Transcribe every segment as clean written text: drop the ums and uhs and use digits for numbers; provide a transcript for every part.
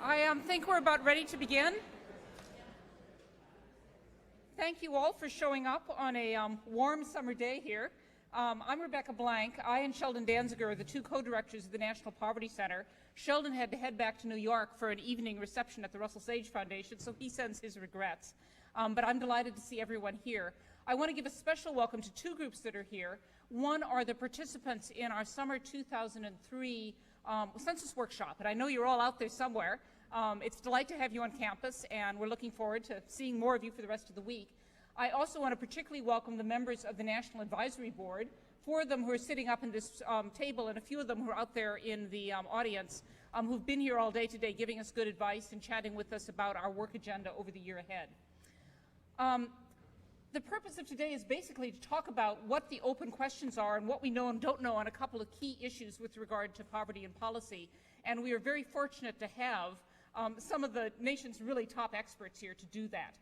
I think we're about ready to begin. Thank you all for showing up on a warm summer day here. I'm Rebecca Blank. I and Sheldon Danziger are the two co-directors of the National Poverty Center. Sheldon had to head back to New York for an evening reception at the Russell Sage Foundation, so he sends his regrets. But I'm delighted to see everyone here. I want to give a special welcome to two groups that are here. One are the participants in our summer 2003 census workshop, and I know you're all out there somewhere. It's a delight to have you on campus, and we're looking forward to seeing more of you for the rest of the week. I also want to particularly welcome the members of the National Advisory Board, four of them who are sitting up in this table, and a few of them who are out there in the audience, who've been here all day today giving us good advice and chatting with us about our work agenda over the year ahead. The purpose of today is basically to talk about what the open questions are and what we know and don't know on a couple of key issues with regard to poverty and policy. And we are very fortunate to have some of the nation's really top experts here to do that.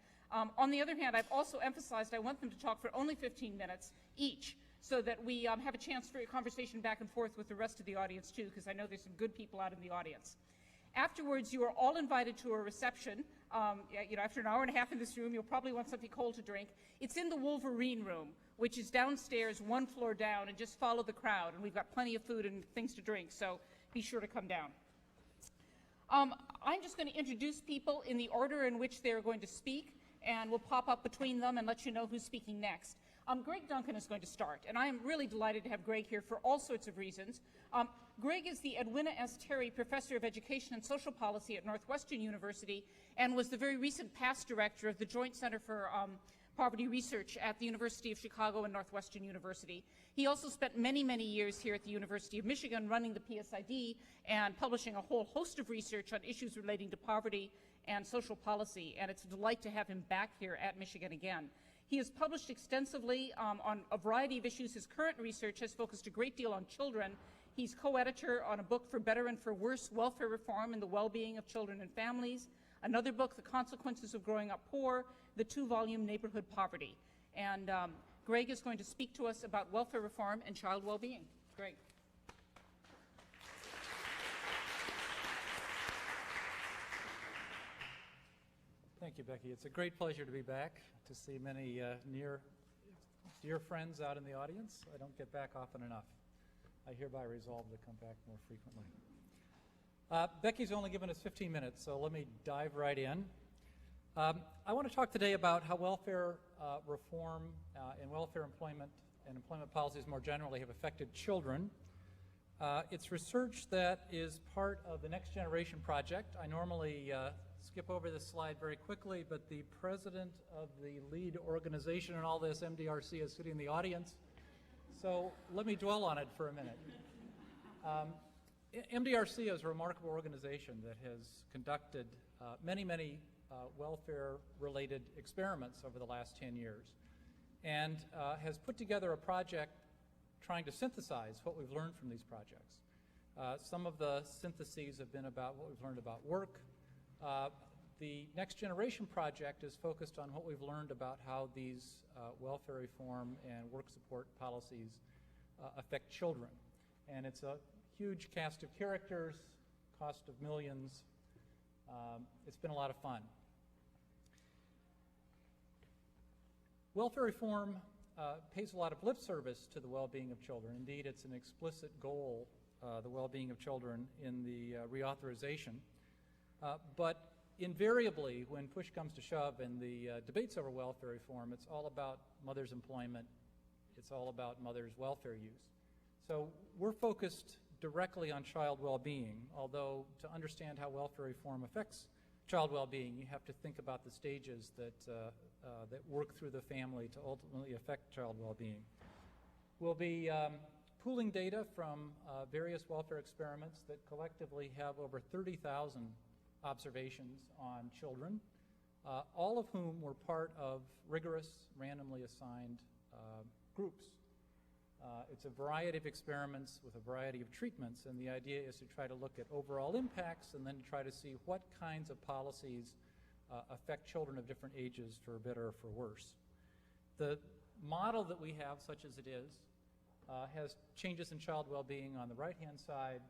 On the other hand, I've also emphasized I want them to talk for only 15 minutes each, so that we have a chance for a conversation back and forth with the rest of the audience too, because I know there's some good people out in the audience. Afterwards, you are all invited to a reception. After an hour and a half in this room, you'll probably want something cold to drink. It's in the Wolverine Room, which is downstairs, one floor down, and just follow the crowd. And we've got plenty of food and things to drink, so be sure to come down. I'm just going to introduce people in the order in which they're going to speak, and we'll pop up between them and let you know who's speaking next. Greg Duncan is going to start, and I am really delighted to have Greg here for all sorts of reasons. Greg is the Edwina S. Terry Professor of Education and Social Policy at Northwestern University and was the very recent past director of the Joint Center for Poverty Research at the University of Chicago and Northwestern University. He also spent many, many years here at the University of Michigan running the PSID and publishing a whole host of research on issues relating to poverty and social policy, and it's a delight to have him back here at Michigan again. He has published extensively on a variety of issues. His current research has focused a great deal on children. He's co-editor on a book For Better and for Worse, Welfare Reform and the Well-Being of Children and Families, another book, The Consequences of Growing Up Poor, the two-volume Neighborhood Poverty. And Greg is going to speak to us about welfare reform and child well-being. Greg. Thank you, Becky. It's a great pleasure to be back, to see many dear friends out in the audience. I don't get back often enough. I hereby resolve to come back more frequently. Becky's only given us 15 minutes, so let me dive right in. I want to talk today about how welfare reform and welfare employment and employment policies more generally have affected children. It's research that is part of the Next Generation Project. I normally skip over this slide very quickly, but the president of the lead organization in all this, MDRC, is sitting in the audience. So let me dwell on it for a minute. MDRC is a remarkable organization that has conducted many welfare-related experiments over the last 10 years and has put together a project trying to synthesize what we've learned from these projects. Some of the syntheses have been about what we've learned about work. The Next Generation Project is focused on what we've learned about how these welfare reform and work support policies affect children. And it's a huge cast of characters, cost of millions. It's been a lot of fun. Welfare reform pays a lot of lip service to the well-being of children. Indeed, it's an explicit goal, the well-being of children in the reauthorization. But invariably, when push comes to shove in the debates over welfare reform, it's all about mothers' employment. It's all about mothers' welfare use. So we're focused directly on child well-being, although to understand how welfare reform affects child well-being, you have to think about the stages that work through the family to ultimately affect child well-being. We'll be pooling data from various welfare experiments that collectively have over 30,000 observations on children, all of whom were part of rigorous, randomly assigned groups. It's a variety of experiments with a variety of treatments, and the idea is to try to look at overall impacts and then try to see what kinds of policies affect children of different ages for better or for worse. The model that we have, such as it is, has changes in child well-being on the right-hand side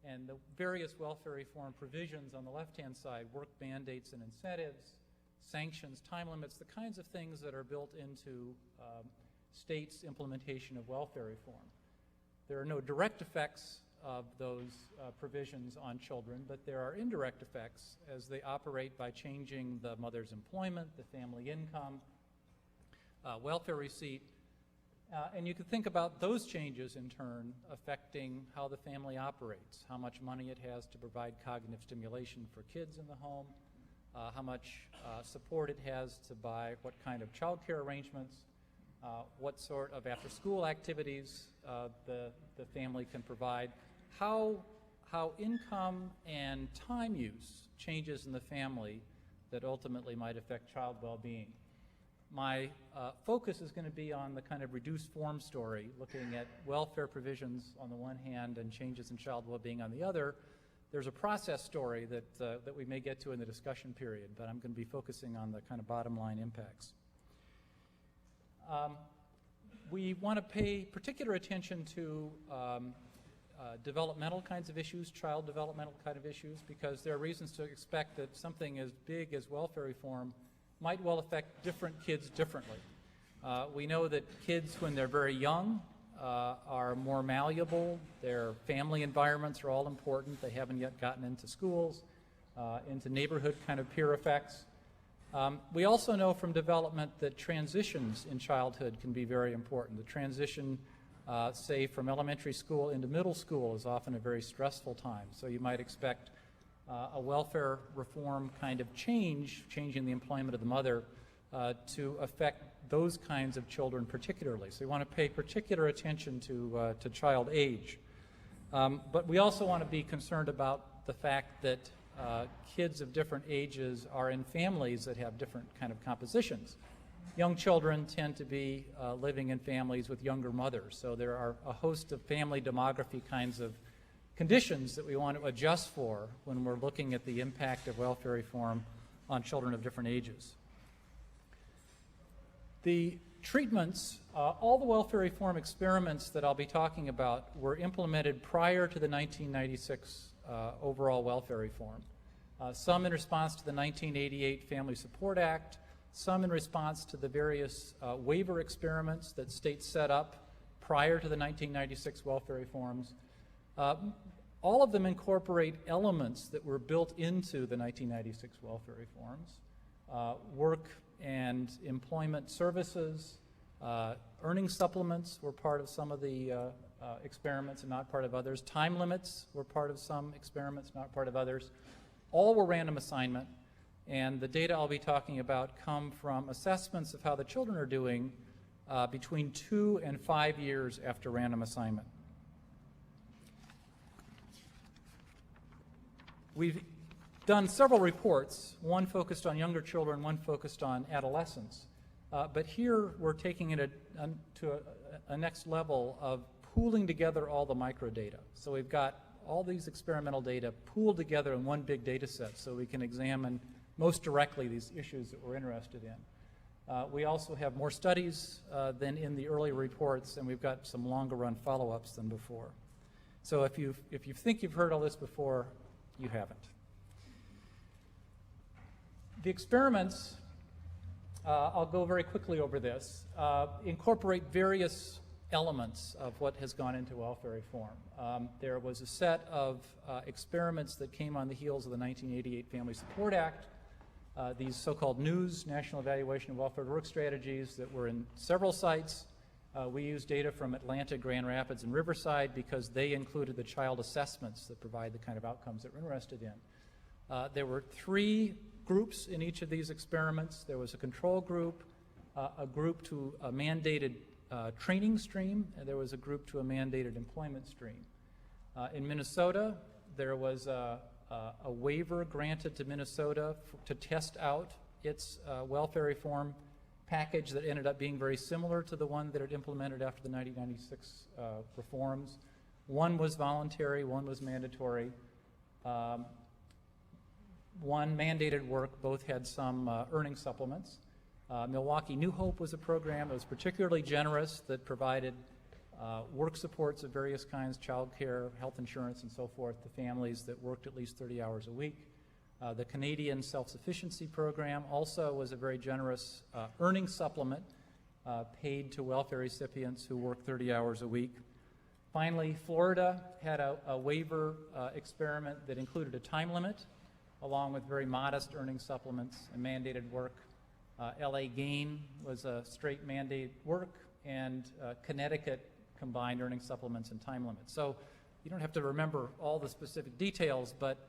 And the various welfare reform provisions on the left-hand side, work mandates and incentives, sanctions, time limits, the kinds of things that are built into states' implementation of welfare reform. There are no direct effects of those provisions on children, but there are indirect effects as they operate by changing the mother's employment, the family income, welfare receipt, and you can think about those changes in turn affecting how the family operates, how much money it has to provide cognitive stimulation for kids in the home, how much support it has to buy what kind of child care arrangements, what sort of after-school activities the family can provide, how income and time use changes in the family that ultimately might affect child well-being. My focus is going to be on the kind of reduced form story, looking at welfare provisions on the one hand and changes in child well-being on the other. There's a process story that we may get to in the discussion period, but I'm going to be focusing on the kind of bottom line impacts. We want to pay particular attention to developmental kinds of issues, child developmental kind of issues, because there are reasons to expect that something as big as welfare reform might well affect different kids differently. We know that kids, when they're very young, are more malleable. Their family environments are all important. They haven't yet gotten into schools, into neighborhood kind of peer effects. We also know from development that transitions in childhood can be very important. The transition, say, from elementary school into middle school is often a very stressful time. So you might expect a welfare reform kind of changing the employment of the mother to affect those kinds of children particularly. So we want to pay particular attention to child age. But we also want to be concerned about the fact that kids of different ages are in families that have different kind of compositions. Young children tend to be living in families with younger mothers, so there are a host of family demography kinds of conditions that we want to adjust for when we're looking at the impact of welfare reform on children of different ages. The treatments, all the welfare reform experiments that I'll be talking about were implemented prior to the 1996 overall welfare reform. Some in response to the 1988 Family Support Act, some in response to the various waiver experiments that states set up prior to the 1996 welfare reforms. All of them incorporate elements that were built into the 1996 welfare reforms. Work and employment services, earning supplements were part of some of the experiments and not part of others. Time limits were part of some experiments, not part of others. All were random assignment, and the data I'll be talking about come from assessments of how the children are doing between 2 and 5 years after random assignment. We've done several reports, one focused on younger children, one focused on adolescents. But here we're taking it to a next level of pooling together all the microdata. So we've got all these experimental data pooled together in one big data set so we can examine most directly these issues that we're interested in. We also have more studies than in the earlier reports, and we've got some longer run follow-ups than before. So if you think you've heard all this before, you haven't. The experiments, I'll go very quickly over this, incorporate various elements of what has gone into welfare reform. There was a set of experiments that came on the heels of the 1988 Family Support Act, these so-called NEWS, National Evaluation of Welfare Work Strategies, that were in several sites. We used data from Atlanta, Grand Rapids, and Riverside because they included the child assessments that provide the kind of outcomes that we're interested in. There were 3 groups in each of these experiments. There was a control group, a group to a mandated training stream, and there was a group to a mandated employment stream. In Minnesota, there was a waiver granted to Minnesota to test out its welfare reform package that ended up being very similar to the one that it implemented after the 1996 reforms. One was voluntary, one was mandatory. One mandated work, both had some earning supplements. Milwaukee New Hope was a program that was particularly generous that provided work supports of various kinds, child care, health insurance, and so forth to families that worked at least 30 hours a week. The Canadian Self-Sufficiency Program also was a very generous earning supplement paid to welfare recipients who work 30 hours a week. Finally, Florida had a waiver experiment that included a time limit, along with very modest earning supplements and mandated work. LA GAIN was a straight mandated work, and Connecticut combined earning supplements and time limits. So you don't have to remember all the specific details, but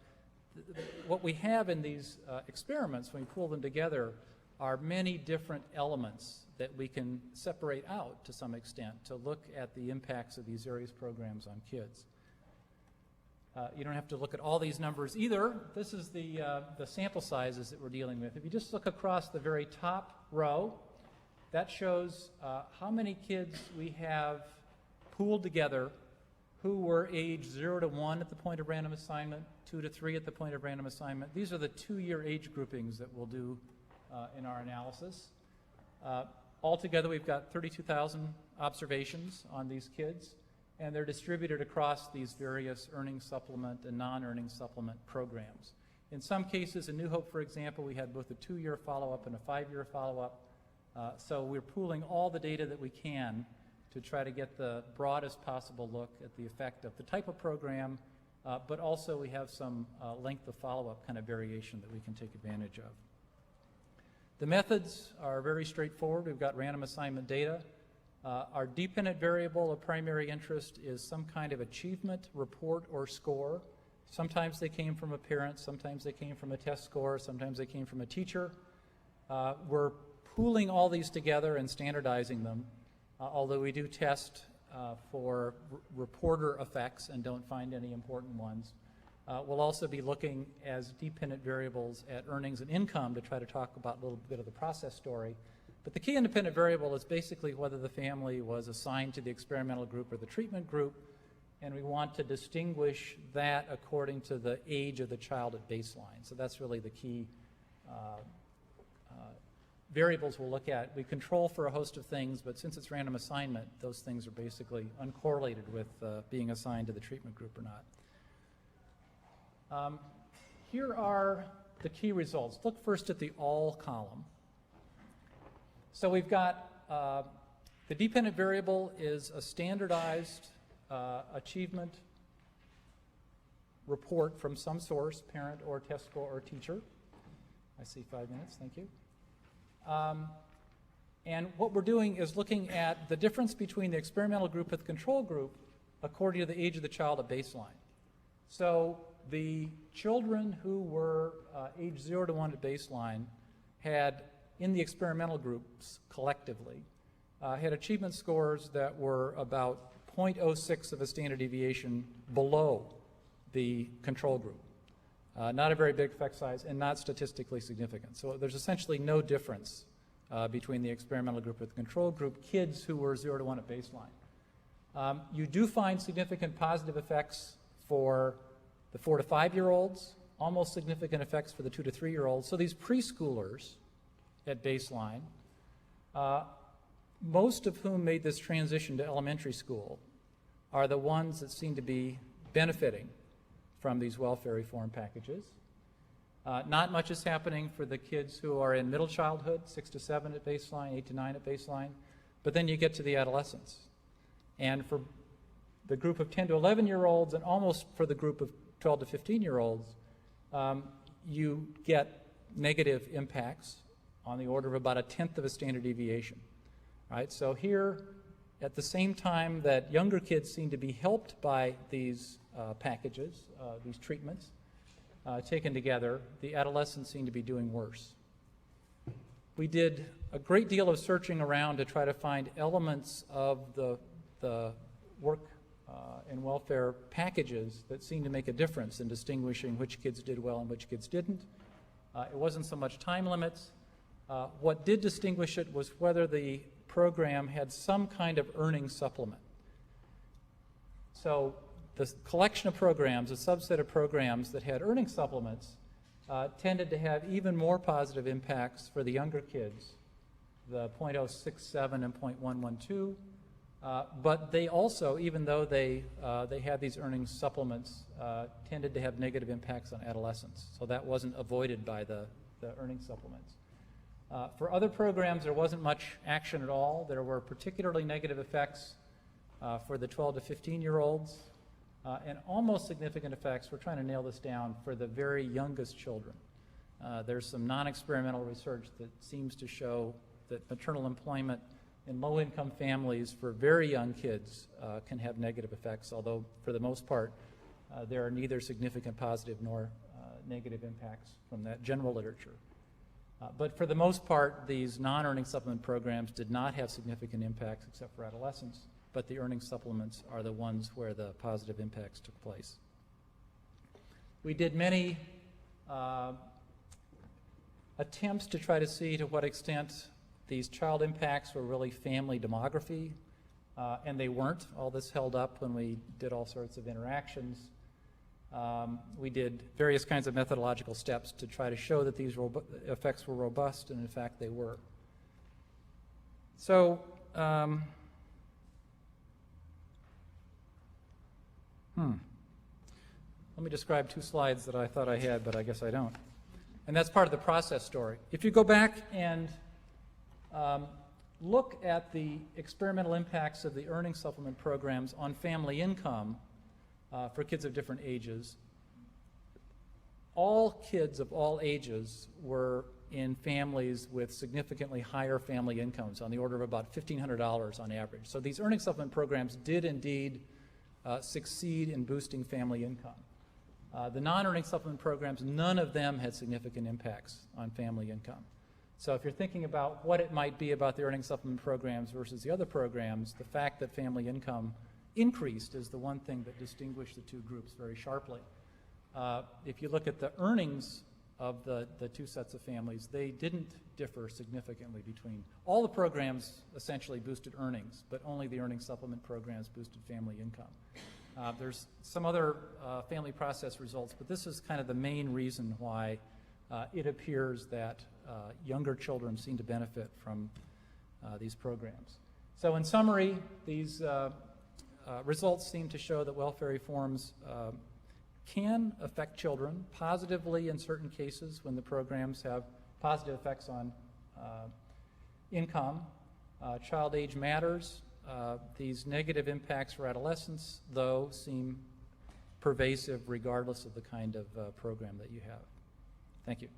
what we have in these experiments, when we pull them together, are many different elements that we can separate out to some extent to look at the impacts of these various programs on kids. You don't have to look at all these numbers either. This is the sample sizes that we're dealing with. If you just look across the very top row, that shows how many kids we have pooled together who were age 0 to 1 at the point of random assignment, 2 to 3 at the point of random assignment. These are the 2-year age groupings that we'll do in our analysis. Altogether, we've got 32,000 observations on these kids, and they're distributed across these various earning supplement and non-earning supplement programs. In some cases, in New Hope, for example, we had both a 2-year follow-up and a 5-year follow-up. So we're pooling all the data that we can to try to get the broadest possible look at the effect of the type of program, but also we have some length of follow-up kind of variation that we can take advantage of. The methods are very straightforward. We've got random assignment data. Our dependent variable of primary interest is some kind of achievement report or score. Sometimes they came from a parent, sometimes they came from a test score, sometimes they came from a teacher. We're pooling all these together and standardizing them, although we do test for reporter effects and don't find any important ones. We'll also be looking as dependent variables at earnings and income to try to talk about a little bit of the process story. But the key independent variable is basically whether the family was assigned to the experimental group or the treatment group, and we want to distinguish that according to the age of the child at baseline. So that's really the key variables we'll look at. We control for a host of things, but since it's random assignment, those things are basically uncorrelated with being assigned to the treatment group or not. Here are the key results. Look first at the all column. So we've got the dependent variable is a standardized achievement report from some source, parent or test score or teacher. I see 5 minutes, thank you. And what we're doing is looking at the difference between the experimental group and the control group according to the age of the child at baseline. So the children who were age 0 to 1 at baseline had, in the experimental groups collectively, had achievement scores that were about 0.06 of a standard deviation below the control group. Not a very big effect size and not statistically significant. So there's essentially no difference between the experimental group and the control group, kids who were 0 to 1 at baseline. You do find significant positive effects for the 4 to 5-year-olds, almost significant effects for the 2 to 3-year-olds. So these preschoolers at baseline, most of whom made this transition to elementary school, are the ones that seem to be benefiting from these welfare reform packages. Not much is happening for the kids who are in middle childhood, 6 to 7 at baseline, 8 to 9 at baseline, but then you get to the adolescents. And for the group of 10 to 11-year-olds and almost for the group of 12 to 15-year-olds, you get negative impacts on the order of about 1/10 of a standard deviation. Right? So here, at the same time that younger kids seem to be helped by these packages, these treatments taken together, the adolescents seem to be doing worse. We did a great deal of searching around to try to find elements of the work and welfare packages that seemed to make a difference in distinguishing which kids did well and which kids didn't. It wasn't so much time limits. What did distinguish it was whether the program had some kind of earning supplement. So the collection of programs, a subset of programs that had earning supplements, tended to have even more positive impacts for the younger kids, the 0.067 and 0.112, But they also, even though they had these earnings supplements, tended to have negative impacts on adolescents. So that wasn't avoided by the earnings supplements. For other programs, there wasn't much action at all. There were particularly negative effects for the 12 to 15-year-olds, and almost significant effects, we're trying to nail this down, for the very youngest children. There's some non-experimental research that seems to show that maternal employment in low-income families for very young kids can have negative effects, although for the most part, there are neither significant positive nor negative impacts from that general literature. But for the most part, these non-earning supplement programs did not have significant impacts except for adolescents, but the earning supplements are the ones where the positive impacts took place. We did many attempts to try to see to what extent these child impacts were really family demography, and they weren't. All this held up when we did all sorts of interactions. We did various kinds of methodological steps to try to show that these effects were robust, and in fact they were. So, let me describe 2 slides that I thought I had, but I guess I don't. And that's part of the process story. If you go back and look at the experimental impacts of the earning supplement programs on family income for kids of different ages, all kids of all ages were in families with significantly higher family incomes, on the order of about $1,500 on average. So these earning supplement programs did indeed succeed in boosting family income. The non-earning supplement programs, none of them had significant impacts on family income. So if you're thinking about what it might be about the earning supplement programs versus the other programs, the fact that family income increased is the one thing that distinguished the 2 groups very sharply. If you look at the earnings of the 2 sets of families, they didn't differ significantly between. All the programs essentially boosted earnings, but only the earning supplement programs boosted family income. There's some other family process results, but this is kind of the main reason why it appears that younger children seem to benefit from these programs. So in summary, these results seem to show that welfare reforms can affect children positively in certain cases when the programs have positive effects on income. Child age matters. These negative impacts for adolescents, though, seem pervasive regardless of the kind of program that you have. Thank you.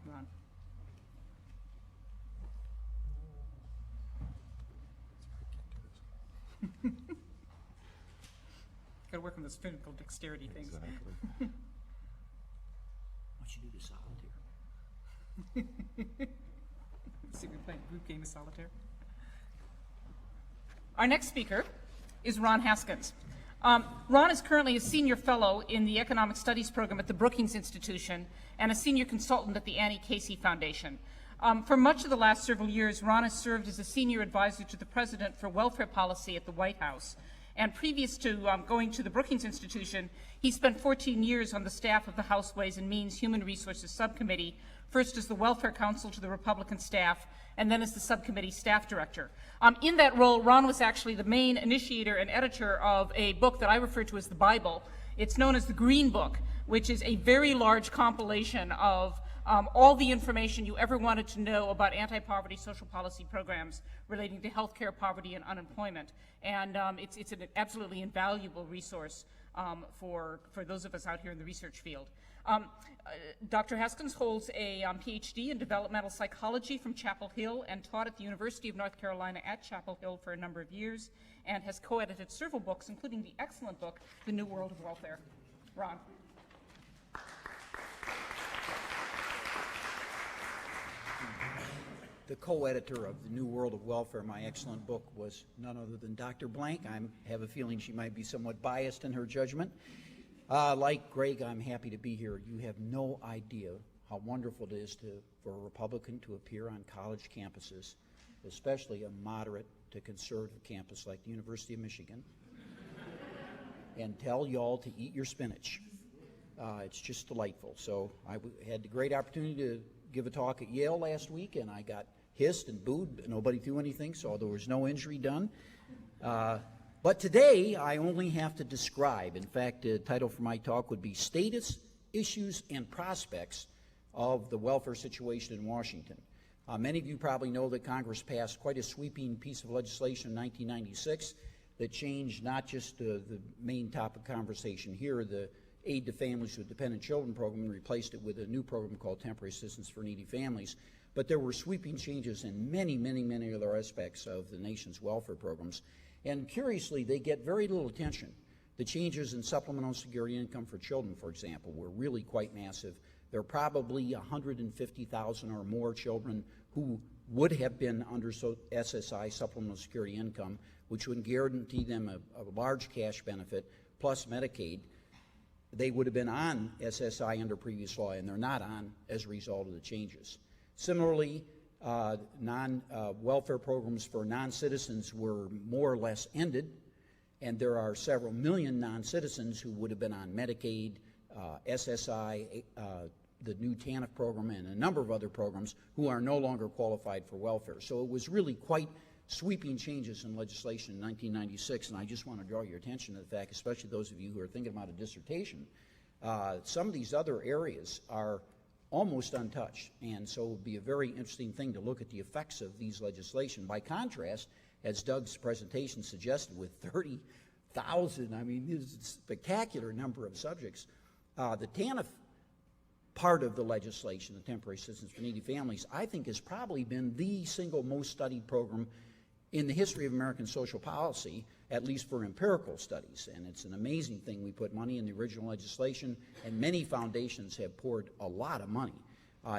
Ron. Got to work on those physical dexterity things. Exactly. Why don't you do the solitaire? Let's see if we play a group game of solitaire. Our next speaker is Ron Haskins. Ron is currently a senior fellow in the Economic Studies program at the Brookings Institution and a senior consultant at the Annie Casey Foundation. For much of the last several years, Ron has served as a senior advisor to the President for Welfare Policy at the White House. And previous to going to the Brookings Institution, he spent 14 years on the staff of the House Ways and Means Human Resources Subcommittee, first as the Welfare Counsel to the Republican staff, and then as the subcommittee staff director. In that role, Ron was actually the main initiator and editor of a book that I refer to as the Bible. It's known as the Green Book, which is a very large compilation of all the information you ever wanted to know about anti-poverty social policy programs relating to healthcare, poverty, and unemployment. And it's an absolutely invaluable resource for those of us out here in the research field. Dr. Haskins holds a PhD in developmental psychology from Chapel Hill and taught at the University of North Carolina at Chapel Hill for a number of years and has co-edited several books, including the excellent book, The New World of Welfare. Ron. The co-editor of The New World of Welfare, my excellent book, was none other than Dr. Blank. I have a feeling she might be somewhat biased in her judgment. Like Greg, I'm happy to be here. You have no idea how wonderful it is for a Republican to appear on college campuses, especially a moderate to conservative campus like the University of Michigan, and tell y'all to eat your spinach. It's just delightful. So I had the great opportunity to give a talk at Yale last week, and I got hissed and booed, but nobody threw anything, so there was no injury done. But today, I only have to describe. In fact, the title for my talk would be Status, Issues, and Prospects of the Welfare Situation in Washington. Many of you probably know that Congress passed quite a sweeping piece of legislation in 1996 that changed not just the main topic of conversation here, the Aid to Families with Dependent Children program, and replaced it with a new program called Temporary Assistance for Needy Families. But there were sweeping changes in many, many, many other aspects of the nation's welfare programs. And curiously, they get very little attention. The changes in supplemental security income for children, for example, were really quite massive. There are probably 150,000 or more children who would have been under SSI, supplemental security income, which would guarantee them a large cash benefit, plus Medicaid. They would have been on SSI under previous law, and they're not on as a result of the changes. Similarly, welfare programs for non-citizens were more or less ended, and there are several million non-citizens who would have been on Medicaid, SSI, the new TANF program, and a number of other programs who are no longer qualified for welfare. So it was really quite sweeping changes in legislation in 1996, and I just want to draw your attention to the fact, especially those of you who are thinking about a dissertation, some of these other areas are almost untouched, and so it would be a very interesting thing to look at the effects of these legislation. By contrast, as Doug's presentation suggested, with 30,000, I mean, this is a spectacular number of subjects, the TANF part of the legislation, the Temporary Assistance for Needy Families, I think has probably been the single most studied program in the history of American social policy, at least for empirical studies. And it's an amazing thing. We put money in the original legislation, and many foundations have poured a lot of money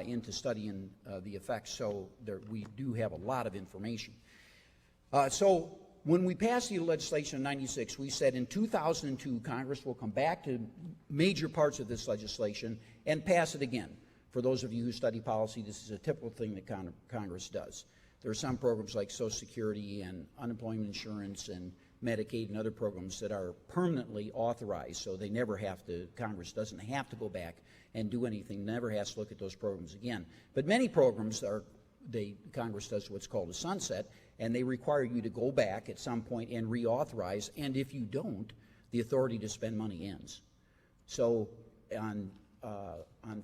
into studying the effects, so we do have a lot of information. So when we passed the legislation in 96, we said in 2002, Congress will come back to major parts of this legislation and pass it again. For those of you who study policy, this is a typical thing that Congress does. There are some programs like Social Security and unemployment insurance and Medicaid and other programs that are permanently authorized, so they never have to, Congress doesn't have to go back and do anything, never has to look at those programs again. But many programs Congress does what's called a sunset, and they require you to go back at some point and reauthorize, and if you don't, the authority to spend money ends. So on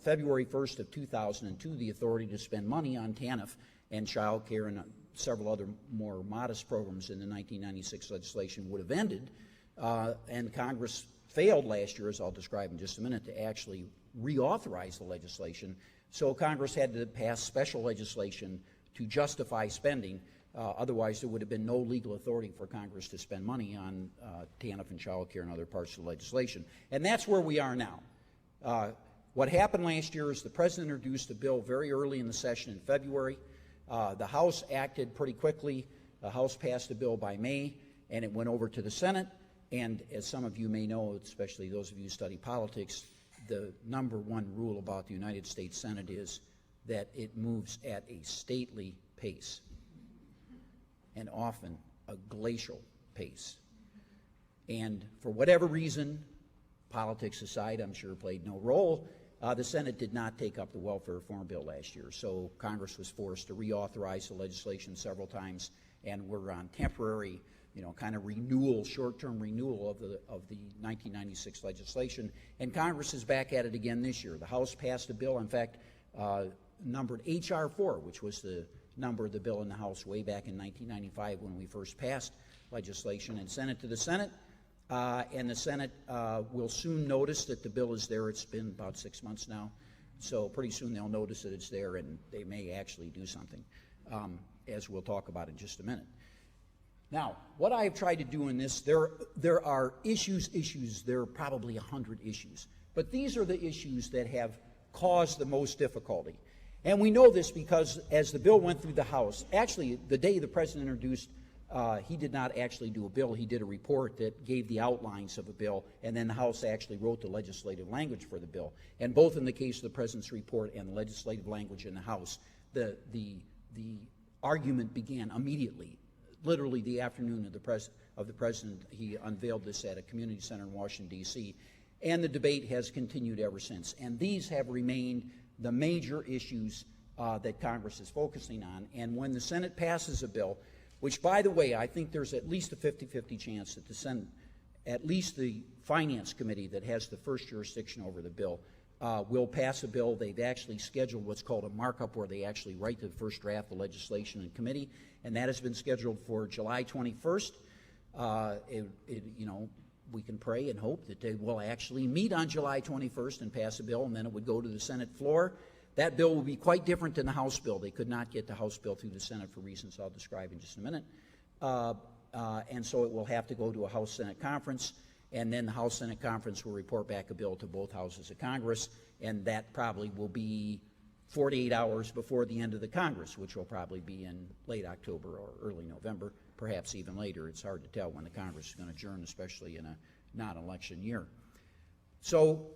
February 1st of 2002, the authority to spend money on TANF and child care and several other more modest programs in the 1996 legislation would have ended, and Congress failed last year, as I'll describe in just a minute, to actually reauthorize the legislation. So Congress had to pass special legislation to justify spending. Otherwise, there would have been no legal authority for Congress to spend money on TANF and child care and other parts of the legislation. And that's where we are now. What happened last year is the President introduced a bill very early in the session in February. The House acted pretty quickly. The House passed a bill by May, and it went over to the Senate. And as some of you may know, especially those of you who study politics, the number one rule about the United States Senate is that it moves at a stately pace, and often a glacial pace. And for whatever reason, politics aside, I'm sure played no role, the Senate did not take up the welfare reform bill last year. So Congress was forced to reauthorize the legislation several times, and we're on temporary, kind of renewal, short-term renewal of the 1996 legislation. And Congress is back at it again this year. The House passed a bill, in fact, numbered H.R. 4, which was the number of the bill in the House way back in 1995 when we first passed legislation, and sent it to the Senate. And the Senate will soon notice that the bill is there. It's been about 6 months now. So pretty soon they'll notice that it's there, and they may actually do something, as we'll talk about in just a minute. Now, what I've tried to do in this, there are issues. There are probably 100 issues. But these are the issues that have caused the most difficulty. And we know this because as the bill went through the House, actually the day the President introduced, he did not actually do a bill. He did a report that gave the outlines of a bill, and then the House actually wrote the legislative language for the bill. And both in the case of the President's report and the legislative language in the House, the argument began immediately. Literally the afternoon of the President, he unveiled this at a community center in Washington, D.C., And the debate has continued ever since. And these have remained the major issues that Congress is focusing on. And when the Senate passes a bill, which, by the way, I think there's at least a 50-50 chance that the Senate, at least the Finance Committee that has the first jurisdiction over the bill, will pass a bill. They've actually scheduled what's called a markup, where they actually write the first draft of legislation in committee, and that has been scheduled for July 21st. We can pray and hope that they will actually meet on July 21st and pass a bill, and then it would go to the Senate floor. That bill will be quite different than the House bill. They could not get the House bill through the Senate for reasons I'll describe in just a minute. And so it will have to go to a House-Senate conference, and then the House-Senate conference will report back a bill to both houses of Congress, and that probably will be 48 hours before the end of the Congress, which will probably be in late October or early November, perhaps even later. It's hard to tell when the Congress is going to adjourn, especially in a non-election year. So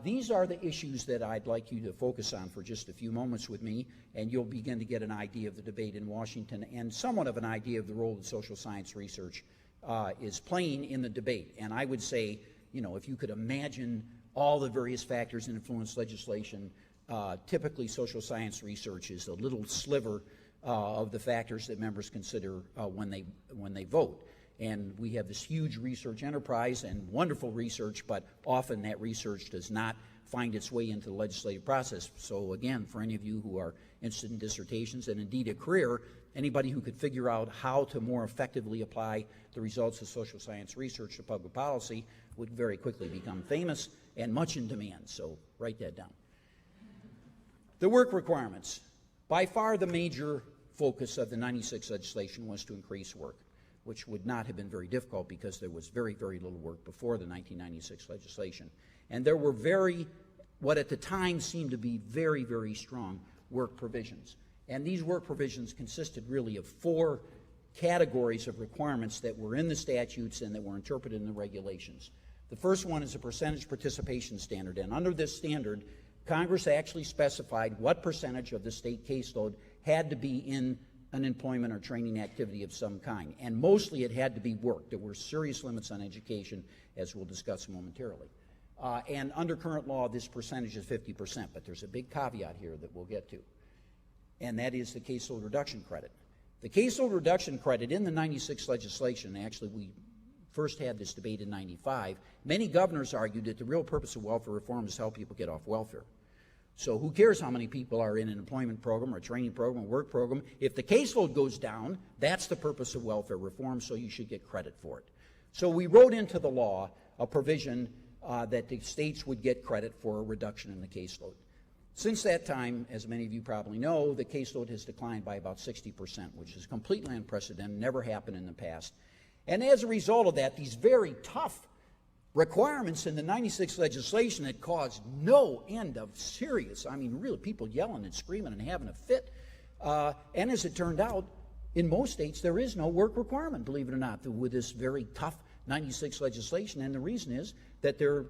these are the issues that I'd like you to focus on for just a few moments with me, and you'll begin to get an idea of the debate in Washington and somewhat of an idea of the role that social science research is playing in the debate. And I would say, if you could imagine all the various factors that influence legislation, typically social science research is a little sliver of the factors that members consider when they vote. And we have this huge research enterprise and wonderful research, but often that research does not find its way into the legislative process. So again, for any of you who are interested in dissertations and indeed a career, anybody who could figure out how to more effectively apply the results of social science research to public policy would very quickly become famous and much in demand. So write that down. The work requirements. By far the major focus of the 96 legislation was to increase work, which would not have been very difficult because there was very, very little work before the 1996 legislation. And there were what at the time seemed to be very, very strong work provisions. And these work provisions consisted really of 4 categories of requirements that were in the statutes and that were interpreted in the regulations. The first one is a percentage participation standard, and under this standard, Congress actually specified what percentage of the state caseload had to be in an employment or training activity of some kind, and mostly it had to be work. There were serious limits on education, as we'll discuss momentarily. And under current law, this percentage is 50%, but there's a big caveat here that we'll get to, and that is the caseload reduction credit. The caseload reduction credit in the 96 legislation, actually we first had this debate in 95, many governors argued that the real purpose of welfare reform is to help people get off welfare. So who cares how many people are in an employment program or a training program or work program? If the caseload goes down, that's the purpose of welfare reform, so you should get credit for it. So we wrote into the law a provision that the states would get credit for a reduction in the caseload. Since that time, as many of you probably know, the caseload has declined by about 60%, which is completely unprecedented, never happened in the past. And as a result of that, these very tough requirements in the 96 legislation that caused no end of serious, really people yelling and screaming and having a fit. And as it turned out, in most states, there is no work requirement, believe it or not, with this very tough 96 legislation. And the reason is that the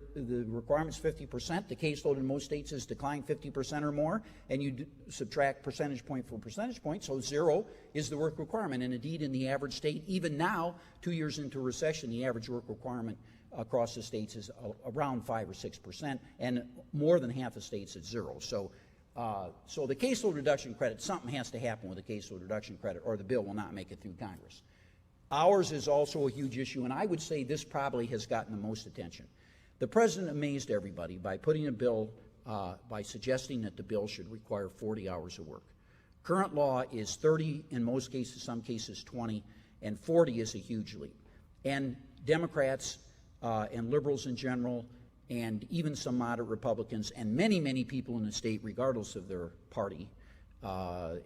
requirement's 50%. The caseload in most states has declined 50% or more, and you subtract percentage point for percentage point, so 0 is the work requirement. And indeed, in the average state, even now, 2 years into recession, the average work requirement across the states is around 5 or 6%, and more than half the states at 0. So the caseload reduction credit, something has to happen with the caseload reduction credit, or the bill will not make it through Congress. Ours is also a huge issue, and I would say this probably has gotten the most attention. The president amazed everybody by putting a bill, by suggesting that the bill should require 40 hours of work. Current law is 30, in most cases, some cases 20, and 40 is a huge leap. And Democrats and liberals in general, and even some moderate Republicans, and many, many people in the state, regardless of their party,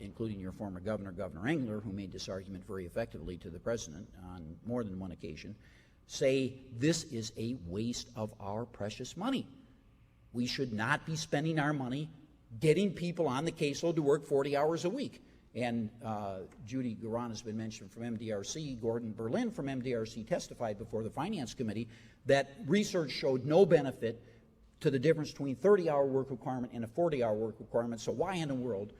including your former governor, Governor Engler, who made this argument very effectively to the president on more than one occasion, say this is a waste of our precious money. We should not be spending our money getting people on the caseload to work 40 hours a week. And Judy Garan has been mentioned from MDRC. Gordon Berlin from MDRC testified before the Finance Committee that research showed no benefit to the difference between 30-hour work requirement and a 40-hour work requirement. So why in the world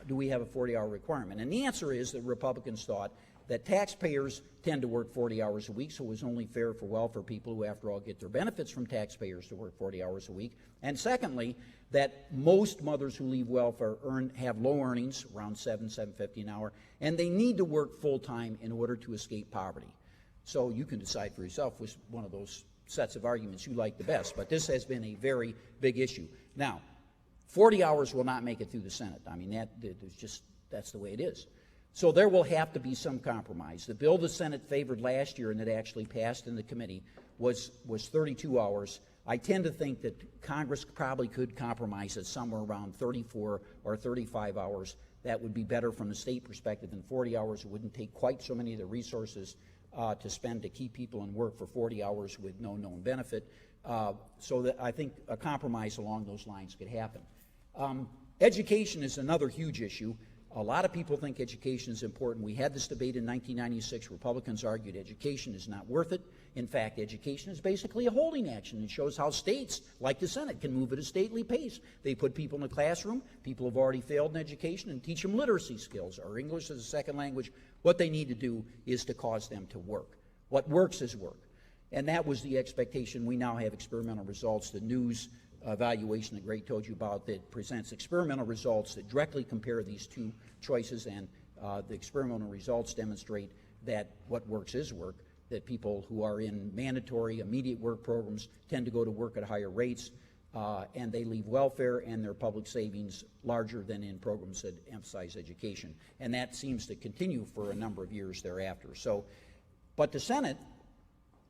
do we have a 40-hour requirement? And the answer is that Republicans thought that taxpayers tend to work 40 hours a week, so it was only fair for welfare people who, after all, get their benefits from taxpayers to work 40 hours a week. And secondly, that most mothers who leave welfare have low earnings, around $7.50 an hour, and they need to work full-time in order to escape poverty. So you can decide for yourself which one of those sets of arguments you like the best, but this has been a very big issue. Now, 40 hours will not make it through the Senate. I mean, that's the way it is. So there will have to be some compromise. The bill the Senate favored last year and that actually passed in the committee was 32 hours. I tend to think that Congress probably could compromise it somewhere around 34 or 35 hours. That would be better from the state perspective than 40 hours. It wouldn't take quite so many of the resources to spend to keep people in work for 40 hours with no known benefit. So that I think a compromise along those lines could happen. Education is another huge issue. A lot of people think education is important. We had this debate in 1996. Republicans argued education is not worth it. In fact, education is basically a holding action. It shows how states, like the Senate, can move at a stately pace. They put people in the classroom, people who have already failed in education, and teach them literacy skills or English as a second language. What they need to do is to cause them to work. What works is work. And that was the expectation. We now have experimental results. The news evaluation that Greg told you about that presents experimental results that directly compare these two choices, and the experimental results demonstrate that what works is work, that people who are in mandatory immediate work programs tend to go to work at higher rates, and they leave welfare and their public savings larger than in programs that emphasize education. And that seems to continue for a number of years thereafter. So, but the Senate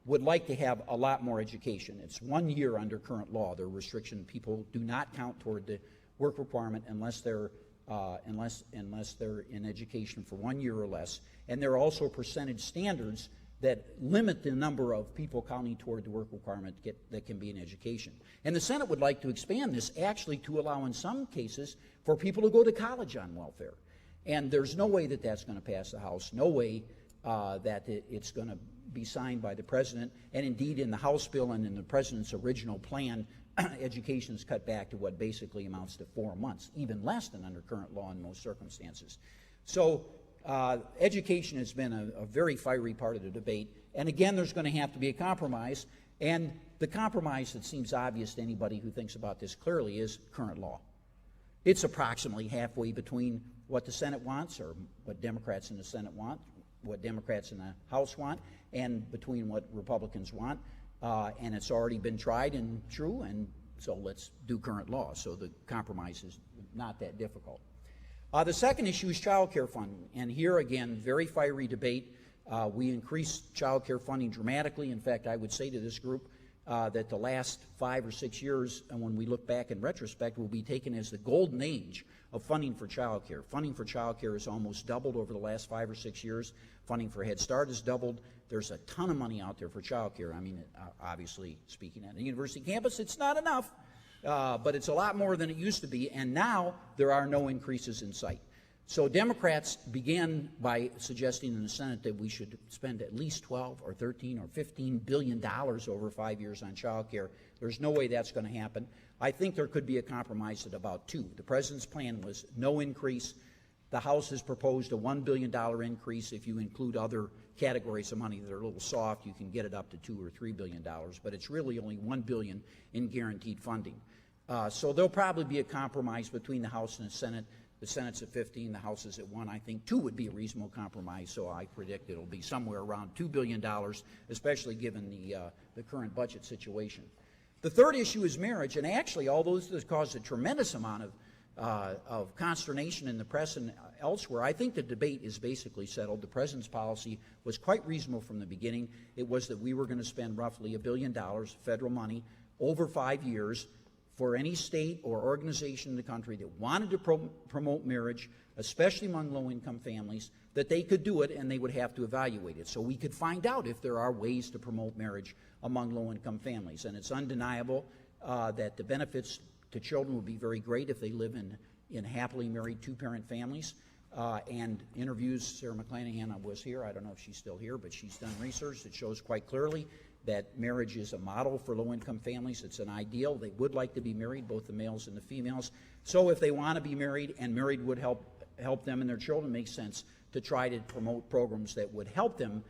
would like to have a lot more education. It's 1 year under current law. Their restriction, people do not count toward the work requirement unless they're in education for 1 year or less. And there are also percentage standards that limit the number of people counting toward the work requirement that can be in education. And the Senate would like to expand this actually to allow in some cases for people to go to college on welfare. And there's no way that that's going to pass the House, no way that it's going to be signed by the president. And indeed, in the House bill and in the president's original plan, education is cut back to what basically amounts to 4 months, even less than under current law in most circumstances. So education has been a very fiery part of the debate. And again, there's going to have to be a compromise. And the compromise that seems obvious to anybody who thinks about this clearly is current law. It's approximately halfway between what the Senate wants, or what Democrats in the Senate want, what Democrats in the House want, and between what Republicans want. And it's already been tried and true, and so let's do current law. So the compromise is not that difficult. The second issue is child care funding. And here again, very fiery debate. We increased child care funding dramatically. In fact, I would say to this group that the last 5 or 6 years, and when we look back in retrospect, will be taken as the golden age of funding for child care. Funding for child care has almost doubled over the last 5 or 6 years. Funding for Head Start has doubled. There's a ton of money out there for child care. I mean, obviously, speaking at a university campus, it's not enough, but it's a lot more than it used to be, and now there are no increases in sight. So Democrats began by suggesting in the Senate that we should spend at least 12 or 13 or 15 billion dollars over 5 years on child care. There's no way that's going to happen. I think there could be a compromise at about 2. The president's plan was no increase. The House has proposed a $1 billion increase. If you include other categories of money that are a little soft, you can get it up to $2 or $3 billion, but it's really only $1 billion in guaranteed funding. So there'll probably be a compromise between the House and the Senate. The Senate's at 15, the House is at 1. I think 2 would be a reasonable compromise, so I predict it'll be somewhere around $2 billion, especially given the current budget situation. The third issue is marriage, and actually, although this has caused a tremendous amount of consternation in the press and elsewhere, I think the debate is basically settled. The president's policy was quite reasonable from the beginning. It was that we were going to spend roughly $1 billion federal money over 5 years for any state or organization in the country that wanted to promote marriage, especially among low-income families, that they could do it and they would have to evaluate it. So we could find out if there are ways to promote marriage among low-income families. And it's undeniable that the benefits to children would be very great if they live in happily married 2-parent families. And interviews, Sarah McClanahan was here, I don't know if she's still here, but she's done research that shows quite clearly that marriage is a model for low-income families. It's an ideal. They would like to be married, both the males and the females. So if they want to be married and married would help them and their children, makes sense to try to promote programs that would help them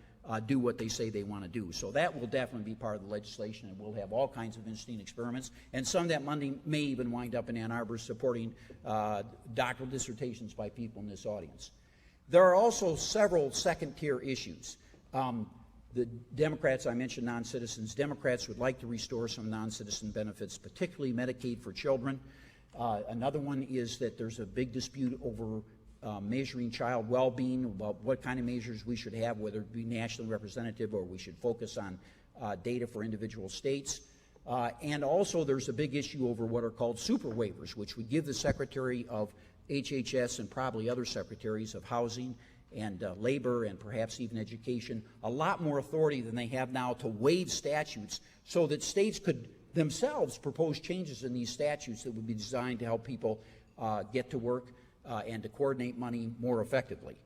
do what they say they want to do. So that will definitely be part of the legislation, and we'll have all kinds of interesting experiments. And some of that money may even wind up in Ann Arbor supporting doctoral dissertations by people in this audience. There are also several second-tier issues. The Democrats, I mentioned non-citizens. Democrats would like to restore some non-citizen benefits, particularly Medicaid for children. Another one is that there's a big dispute over measuring child well-being, about what kind of measures we should have, whether it be nationally representative or we should focus on data for individual states. And also there's a big issue over what are called super waivers, which would give the Secretary of HHS and probably other secretaries of housing and labor and perhaps even education a lot more authority than they have now to waive statutes, so that states could themselves propose changes in these statutes that would be designed to help people get to work and to coordinate money more effectively.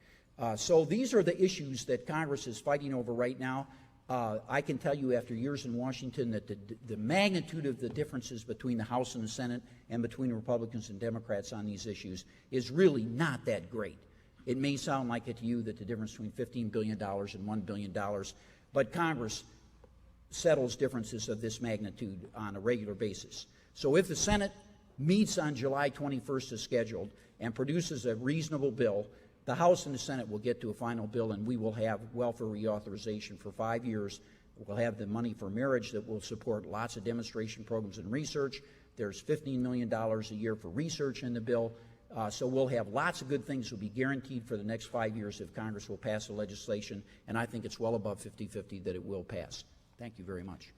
So these are the issues that Congress is fighting over right now. I can tell you after years in Washington that the magnitude of the differences between the House and the Senate and between Republicans and Democrats on these issues is really not that great. It may sound like it to you that the difference between $15 billion and $1 billion, but Congress settles differences of this magnitude on a regular basis. So if the Senate meets on July 21st as scheduled and produces a reasonable bill, the House and the Senate will get to a final bill, and we will have welfare reauthorization for 5 years. We'll have the money for marriage that will support lots of demonstration programs and research. There's $15 million a year for research in the bill. So we'll have lots of good things that will be guaranteed for the next 5 years if Congress will pass the legislation, and I think it's well above 50-50 that it will pass. Thank you very much.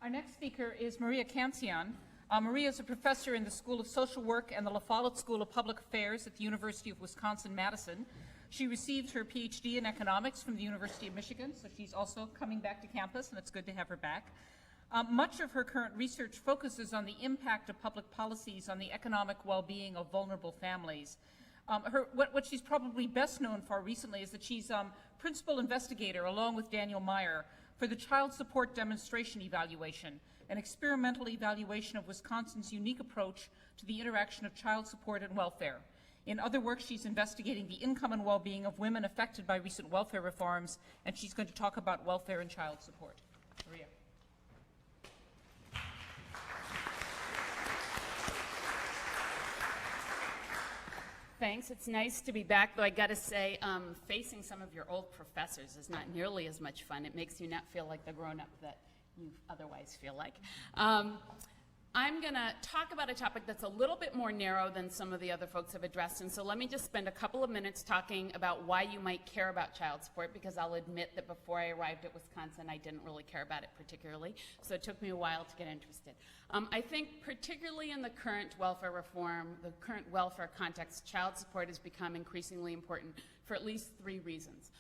Our next speaker is Maria Cancian. Maria is a professor in the School of Social Work and the La Follette School of Public Affairs at the University of Wisconsin-Madison. She received her PhD in economics from the University of Michigan, so she's also coming back to campus, and it's good to have her back. Much of her current research focuses on the impact of public policies on the economic well-being of vulnerable families. What she's probably best known for recently is that she's principal investigator, along with Daniel Meyer, for the Child Support Demonstration Evaluation, an experimental evaluation of Wisconsin's unique approach to the interaction of child support and welfare. In other work, she's investigating the income and well-being of women affected by recent welfare reforms, and she's going to talk about welfare and child support. Maria. Thanks. It's nice to be back, though I got to say, facing some of your old professors is not nearly as much fun. It makes you not feel like the grown-up that you otherwise feel like. I'm going to talk about a topic that's a little bit more narrow than some of the other folks have addressed, and so let me just spend a couple of minutes talking about why you might care about child support, because I'll admit that before I arrived at Wisconsin, I didn't really care about it particularly, so it took me a while to get interested. I think particularly in the current welfare reform, the current welfare context, child support has become increasingly important for at least 3 reasons.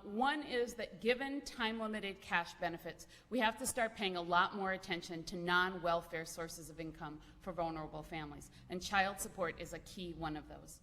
One is that given time-limited cash benefits, we have to start paying a lot more attention to non-welfare sources of income for vulnerable families, and child support is a key one of those.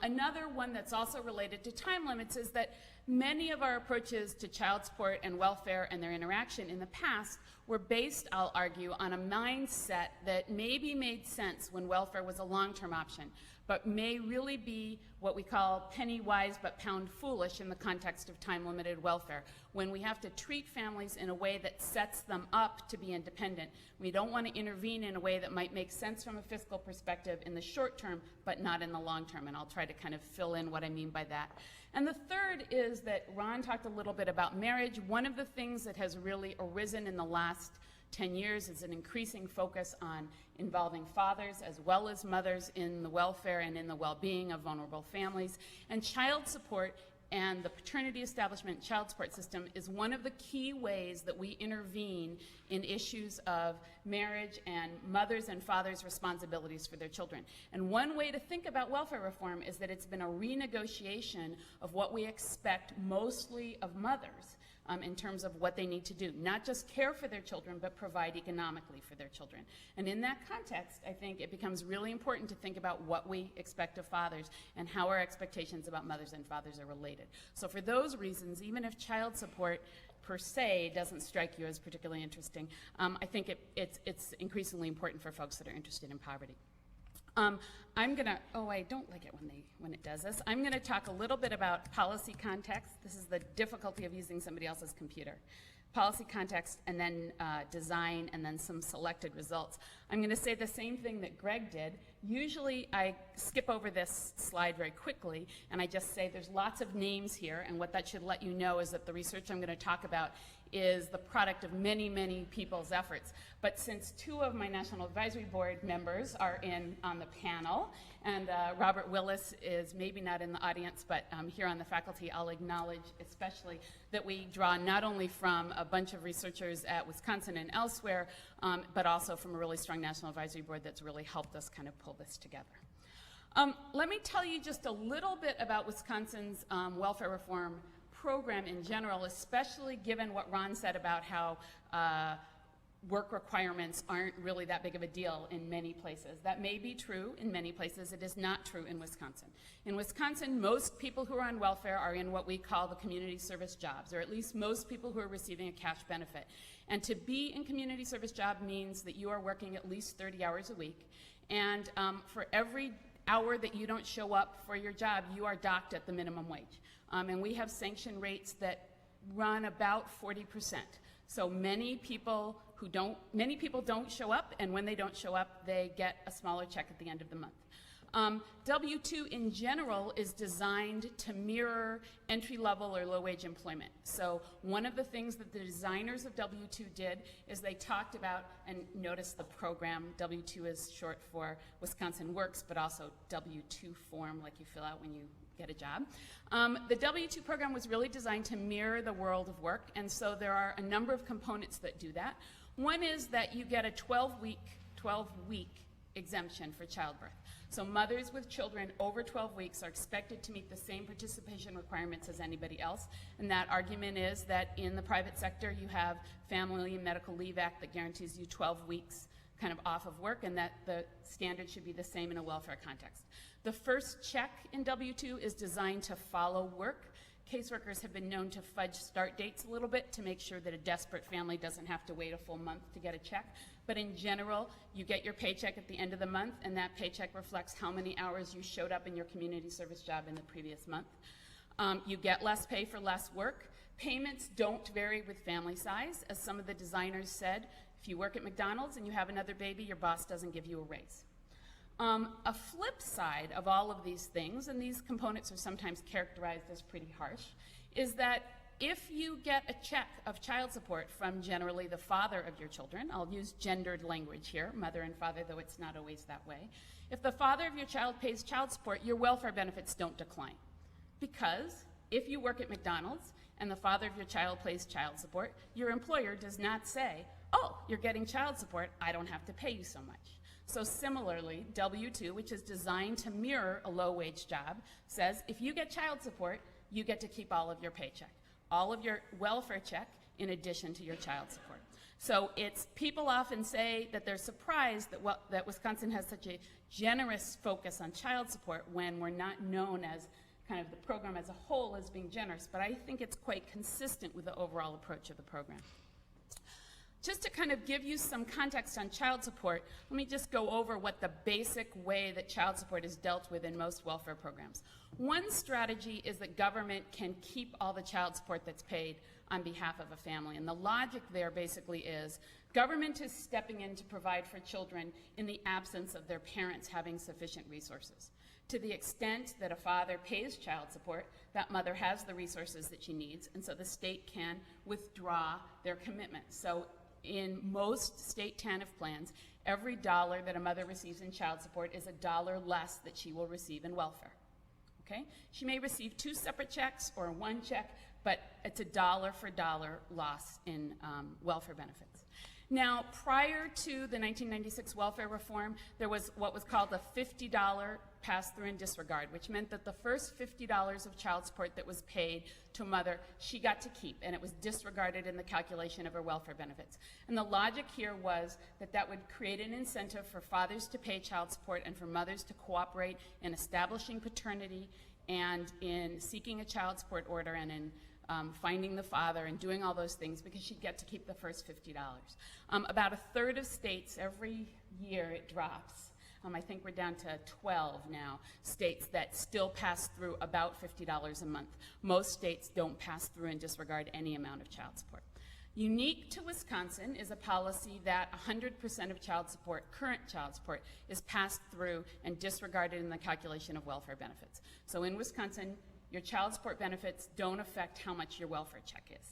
Another one that's also related to time limits is that many of our approaches to child support and welfare and their interaction in the past were based, I'll argue, on a mindset that maybe made sense when welfare was a long-term option, but may really be what we call penny wise but pound foolish in the context of time-limited welfare, when we have to treat families in a way that sets them up to be independent. We don't want to intervene in a way that might make sense from a fiscal perspective in the short term, but not in the long term, and I'll try to kind of fill in what I mean by that. And the third is that Ron talked a little bit about marriage. One of the things that has really arisen in the last 10 years is an increasing focus on involving fathers as well as mothers in the welfare and in the well-being of vulnerable families. And child support and the paternity establishment child support system is one of the key ways that we intervene in issues of marriage and mothers' and fathers' responsibilities for their children. And one way to think about welfare reform is that it's been a renegotiation of what we expect mostly of mothers. in terms of what they need to do, not just care for their children, but provide economically for their children. And in that context, I think it becomes really important to think about what we expect of fathers and how our expectations about mothers and fathers are related. So for those reasons, even if child support per se doesn't strike you as particularly interesting, I think it's increasingly important for folks that are interested in poverty. I'm gonna, oh, I don't like it when it does this. I'm gonna talk a little bit about policy context. This is the difficulty of using somebody else's computer. Policy context, and then design, and then some selected results. I'm gonna say the same thing that Greg did. Usually I skip over this slide very quickly, and I just say there's lots of names here, and what that should let you know is that the research I'm gonna talk about is the product of many, many people's efforts. But since two of my National Advisory Board members are on the panel, and Robert Willis is maybe not in the audience, but here on the faculty, I'll acknowledge especially that we draw not only from a bunch of researchers at Wisconsin and elsewhere, but also from a really strong National Advisory Board that's really helped us kind of pull this together. Let me tell you just a little bit about Wisconsin's welfare reform program in general, especially given what Ron said about how work requirements aren't really that big of a deal in many places. That may be true in many places. It is not true in Wisconsin. In Wisconsin, most people who are on welfare are in what we call the community service jobs, or at least most people who are receiving a cash benefit. And to be in community service job means that you are working at least 30 hours a week. And for every hour that you don't show up for your job, you are docked at the minimum wage. And we have sanction rates that run about 40%. So many people don't show up, and when they don't show up, they get a smaller check at the end of the month. W-2 in general is designed to mirror entry-level or low-wage employment. So one of the things that the designers of W-2 did is they talked about, and notice the program, W-2 is short for Wisconsin Works, but also W-2 form, like you fill out when you get a job. The W-2 program was really designed to mirror the world of work, and so there are a number of components that do that. One is that you get a 12-week exemption for childbirth. So mothers with children over 12 weeks are expected to meet the same participation requirements as anybody else, and that argument is that in the private sector you have Family and Medical Leave Act that guarantees you 12 weeks kind of off of work, and that the standard should be the same in a welfare context. The first check in W-2 is designed to follow work. Caseworkers have been known to fudge start dates a little bit to make sure that a desperate family doesn't have to wait a full month to get a check. But in general, you get your paycheck at the end of the month, and that paycheck reflects how many hours you showed up in your community service job in the previous month. You get less pay for less work. Payments don't vary with family size. As some of the designers said, if you work at McDonald's and you have another baby, your boss doesn't give you a raise. A flip side of all of these things, and these components are sometimes characterized as pretty harsh, is that if you get a check of child support from generally the father of your children, I'll use gendered language here, mother and father, though it's not always that way. If the father of your child pays child support, your welfare benefits don't decline. Because if you work at McDonald's and the father of your child pays child support, your employer does not say, oh, you're getting child support, I don't have to pay you so much. So similarly, W-2, which is designed to mirror a low-wage job, says if you get child support, you get to keep all of your paycheck, all of your welfare check in addition to your child support. So people often say that they're surprised that Wisconsin has such a generous focus on child support when we're not known as kind of the program as a whole as being generous, but I think it's quite consistent with the overall approach of the program. Just to kind of give you some context on child support, let me just go over what the basic way that child support is dealt with in most welfare programs. One strategy is that government can keep all the child support that's paid on behalf of a family. And the logic there basically is government is stepping in to provide for children in the absence of their parents having sufficient resources. To the extent that a father pays child support, that mother has the resources that she needs, and so the state can withdraw their commitment. So in most state TANF plans, every dollar that a mother receives in child support is $1 less that she will receive in welfare. Okay? She may receive 2 separate checks or 1 check, but it's a dollar for dollar loss in welfare benefits. Now, prior to the 1996 welfare reform, there was what was called a $50 pass-through and disregard, which meant that the first $50 of child support that was paid to a mother, she got to keep, and it was disregarded in the calculation of her welfare benefits. And the logic here was that that would create an incentive for fathers to pay child support and for mothers to cooperate in establishing paternity and in seeking a child support order and in finding the father and doing all those things, because she'd get to keep the first $50. About a third of states, every year it drops. I think we're down to 12 now, states that still pass through about $50 a month. Most states don't pass through and disregard any amount of child support. Unique to Wisconsin is a policy that 100% of child support, current child support, is passed through and disregarded in the calculation of welfare benefits. So in Wisconsin, your child support benefits don't affect how much your welfare check is.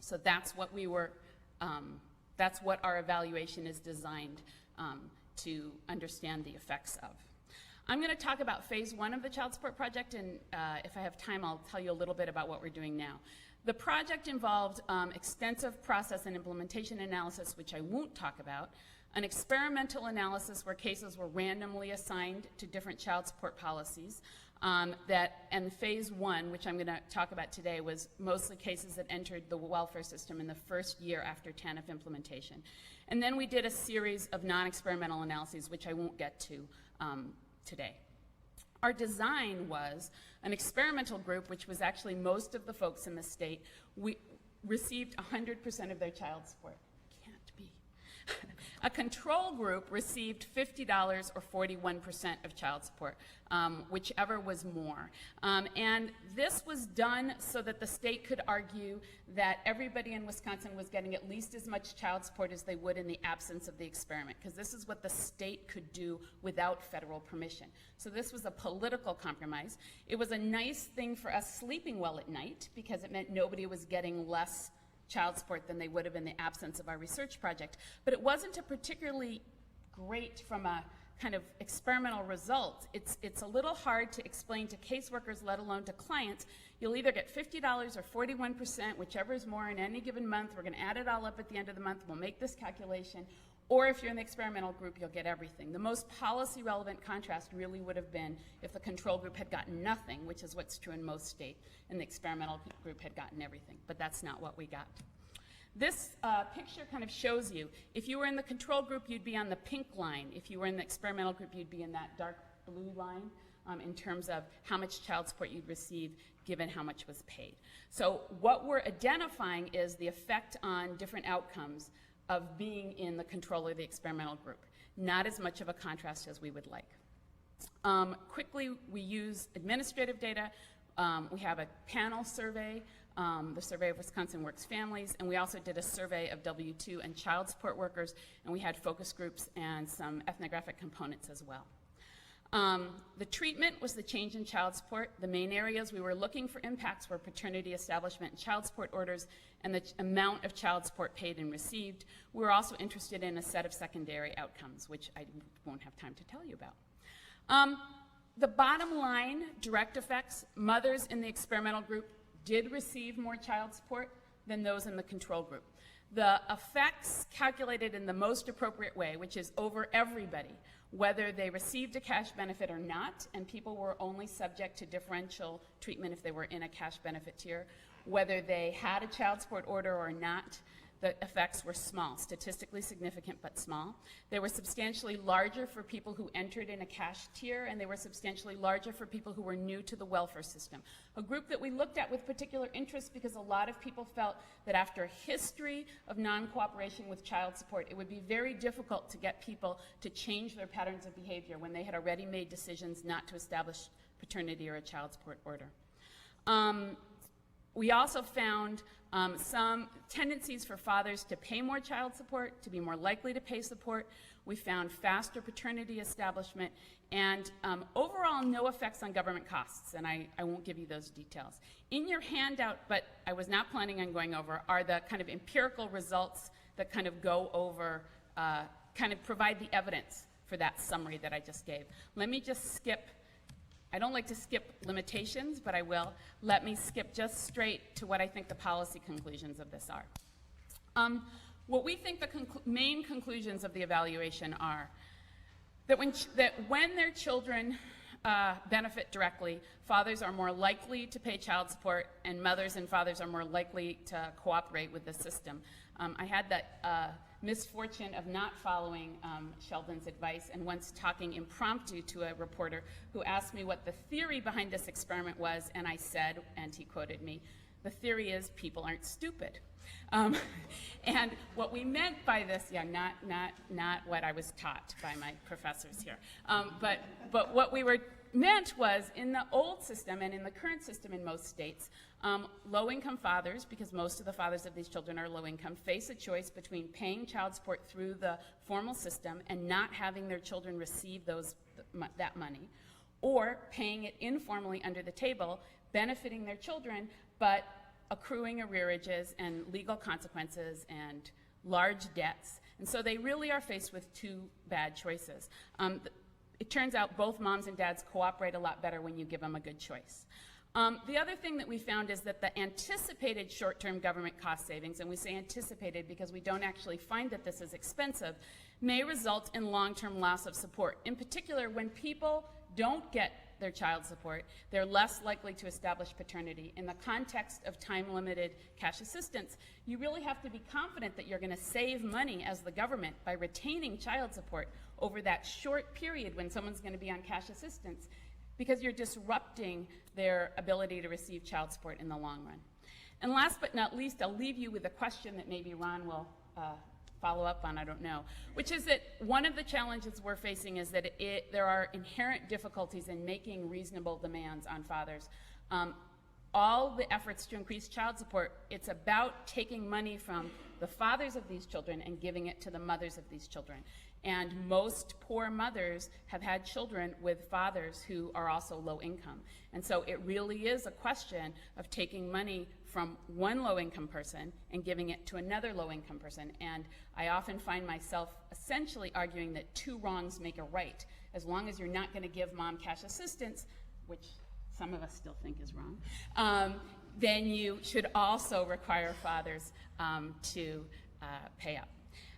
So that's what that's what our evaluation is designed to understand the effects of. I'm going to talk about phase 1 of the child support project, and if I have time, I'll tell you a little bit about what we're doing now. The project involved extensive process and implementation analysis, which I won't talk about, an experimental analysis where cases were randomly assigned to different child support policies, and phase 1, which I'm going to talk about today, was mostly cases that entered the welfare system in the first year after TANF implementation. And then we did a series of non-experimental analyses, which I won't get to today. Our design was an experimental group, which was actually most of the folks in the state. We received 100% of their child support. Can't be. A control group received $50 or 41% of child support, whichever was more. And this was done so that the state could argue that everybody in Wisconsin was getting at least as much child support as they would in the absence of the experiment, because this is what the state could do without federal permission. So this was a political compromise. It was a nice thing for us sleeping well at night, because it meant nobody was getting less child support than they would have in the absence of our research project. But it wasn't a particularly great from a kind of experimental result. It's a little hard to explain to caseworkers, let alone to clients. You'll either get $50 or 41%, whichever is more in any given month. We're going to add it all up at the end of the month. We'll make this calculation. Or if you're in the experimental group, you'll get everything. The most policy-relevant contrast really would have been if the control group had gotten nothing, which is what's true in most states, and the experimental group had gotten everything. But that's not what we got. This picture kind of shows you, if you were in the control group, you'd be on the pink line. If you were in the experimental group, you'd be in that dark blue line in terms of how much child support you'd receive given how much was paid. So what we're identifying is the effect on different outcomes of being in the control or the experimental group. Not as much of a contrast as we would like. Quickly, we use administrative data. We have a panel survey, the Survey of Wisconsin Works Families, and we also did a survey of W-2 and child support workers, and we had focus groups and some ethnographic components as well. The treatment was the change in child support. The main areas we were looking for impacts were paternity establishment and child support orders and the amount of child support paid and received. We were also interested in a set of secondary outcomes, which I won't have time to tell you about. The bottom line, direct effects, mothers in the experimental group did receive more child support than those in the control group. The effects calculated in the most appropriate way, which is over everybody, whether they received a cash benefit or not, and people were only subject to differential treatment if they were in a cash benefit tier, whether they had a child support order or not, the effects were small, statistically significant but small. They were substantially larger for people who entered in a cash tier, and they were substantially larger for people who were new to the welfare system. A group that we looked at with particular interest because a lot of people felt that after a history of non-cooperation with child support, it would be very difficult to get people to change their patterns of behavior when they had already made decisions not to establish paternity or a child support order. We also found some tendencies for fathers to pay more child support, to be more likely to pay support. We found faster paternity establishment, and overall no effects on government costs, and I won't give you those details. In your handout, but I was not planning on going over, are the kind of empirical results that kind of go over, kind of provide the evidence for that summary that I just gave. Let me just skip. I don't like to skip limitations, but I will. Let me skip just straight to what I think the policy conclusions of this are. What we think the main conclusions of the evaluation are that when their children benefit directly, fathers are more likely to pay child support, and mothers and fathers are more likely to cooperate with the system. I had that misfortune of not following Sheldon's advice, and once talking impromptu to a reporter who asked me what the theory behind this experiment was, and I said, and he quoted me, "The theory is people aren't stupid." And what we meant by this, not what I was taught by my professors here, but what we meant was, in the old system and in the current system in most states, low-income fathers, because most of the fathers of these children are low-income, face a choice between paying child support through the formal system and not having their children receive that money, or paying it informally under the table, benefiting their children, but accruing arrearages and legal consequences and large debts. And so they really are faced with two bad choices. It turns out both moms and dads cooperate a lot better when you give them a good choice. The other thing that we found is that the anticipated short-term government cost savings, and we say anticipated because we don't actually find that this is expensive, may result in long-term loss of support. In particular, when people don't get their child support, they're less likely to establish paternity. In the context of time-limited cash assistance, you really have to be confident that you're going to save money as the government by retaining child support over that short period when someone's going to be on cash assistance, because you're disrupting their ability to receive child support in the long run. And last but not least, I'll leave you with a question that maybe Ron will follow up on, I don't know, which is that one of the challenges we're facing is that there are inherent difficulties in making reasonable demands on fathers. All the efforts to increase child support, it's about taking money from the fathers of these children and giving it to the mothers of these children. And most poor mothers have had children with fathers who are also low income. And so it really is a question of taking money from one low-income person and giving it to another low-income person. And I often find myself essentially arguing that two wrongs make a right. As long as you're not going to give mom cash assistance, which some of us still think is wrong, then you should also require fathers to pay up.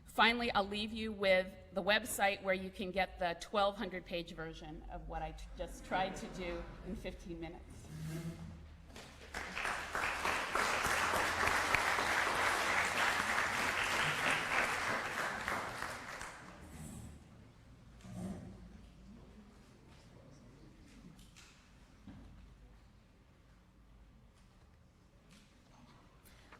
Finally, I'll leave you with the website where you can get the 1,200-page version of what I just tried to do in 15 minutes.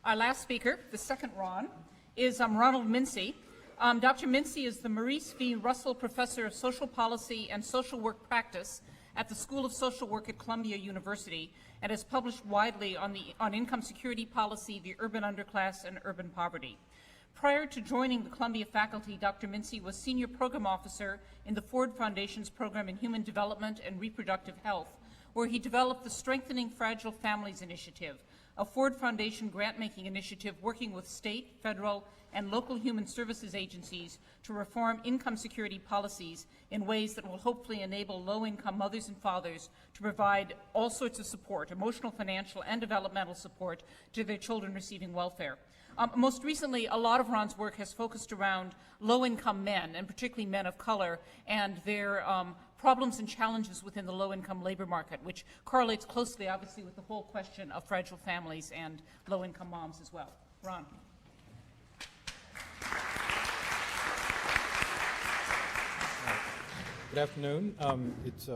Our last speaker, the second Ron, is Ronald Mincy. Dr. Mincy is the Maurice V. Russell Professor of Social Policy and Social Work Practice at the School of Social Work at Columbia University, and has published widely on income security policy, the urban underclass, and urban poverty. Prior to joining the Columbia faculty, Dr. Mincy was Senior Program Officer in the Ford Foundation's Program in Human Development and Reproductive Health, where he developed the Strengthening Fragile Families Initiative, a Ford Foundation grant-making initiative working with state, federal, and local human services agencies to reform income security policies in ways that will hopefully enable low-income mothers and fathers to provide all sorts of support, emotional, financial, and developmental support to their children receiving welfare. Most recently, a lot of Ron's work has focused around low-income men, and particularly men of color, and their problems and challenges within the low-income labor market, which correlates closely, obviously, with the whole question of fragile families and low-income moms as well. Ron. Good afternoon. It's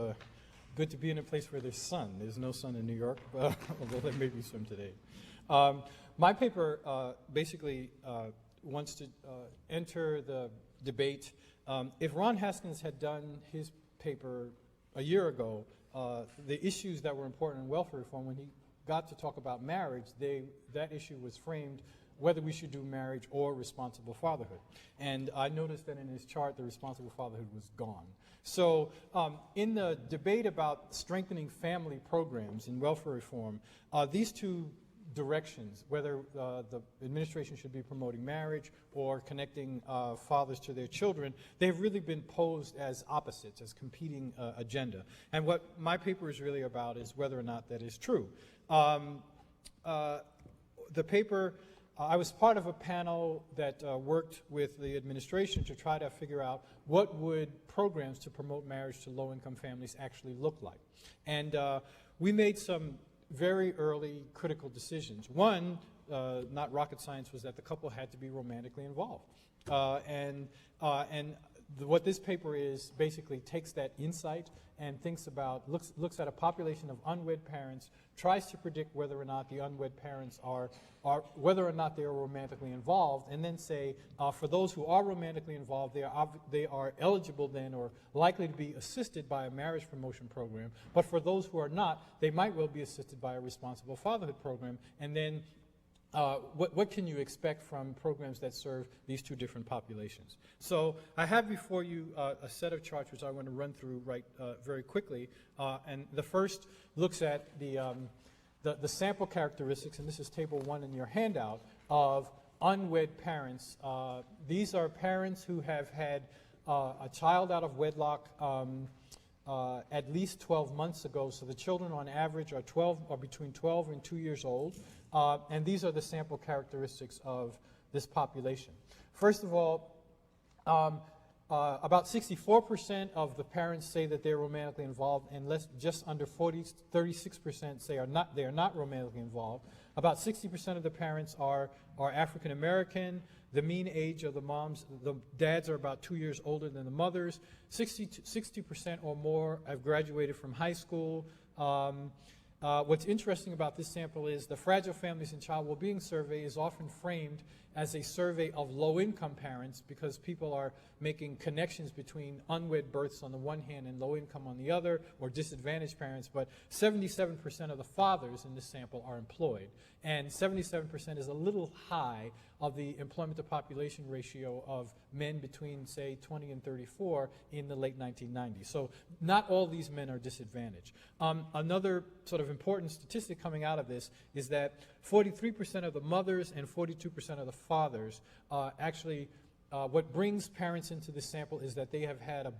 good to be in a place where there's sun. There's no sun in New York, although there may be some today. My paper basically wants to enter the debate. If Ron Haskins had done his paper a year ago, the issues that were important in welfare reform, when he got to talk about marriage, that issue was framed whether we should do marriage or responsible fatherhood. And I noticed that in his chart, the responsible fatherhood was gone. So in the debate about strengthening family programs in welfare reform, these two directions, whether the administration should be promoting marriage or connecting fathers to their children, they've really been posed as opposites, as competing agenda. And what my paper is really about is whether or not that is true. The paper I was part of a panel that worked with the administration to try to figure out what would programs to promote marriage to low-income families actually look like. And we made some very early critical decisions. One, not rocket science, was that the couple had to be romantically involved. What this paper is basically takes that insight and thinks about, looks at a population of unwed parents, tries to predict whether or not the unwed parents are whether or not they are romantically involved, and then say, for those who are romantically involved, they are eligible then or likely to be assisted by a marriage promotion program. But for those who are not, they might well be assisted by a responsible fatherhood program. And then what can you expect from programs that serve these two different populations? So I have before you a set of charts which I want to run through very quickly. And the first looks at the sample characteristics, and this is table 1 in your handout, of unwed parents. These are parents who have had a child out of wedlock at least 12 months ago. So the children on average are between 12 and 2 years old. And these are the sample characteristics of this population. First of all, about 64% of the parents say that they're romantically involved, and just under 36% say they are not romantically involved. About 60% of the parents are African American. The mean age of the dads are about 2 years older than the mothers. 60% or more have graduated from high school. What's interesting about this sample is the Fragile Families and Child Wellbeing Survey is often framed as a survey of low-income parents because people are making connections between unwed births on the one hand and low income on the other, or disadvantaged parents, but 77% of the fathers in this sample are employed, and 77% is a little high of the employment to population ratio of men between, say, 20 and 34 in the late 1990s. So not all these men are disadvantaged. Another sort of important statistic coming out of this is that 43% of the mothers and 42% of the fathers what brings parents into this sample is that they have had an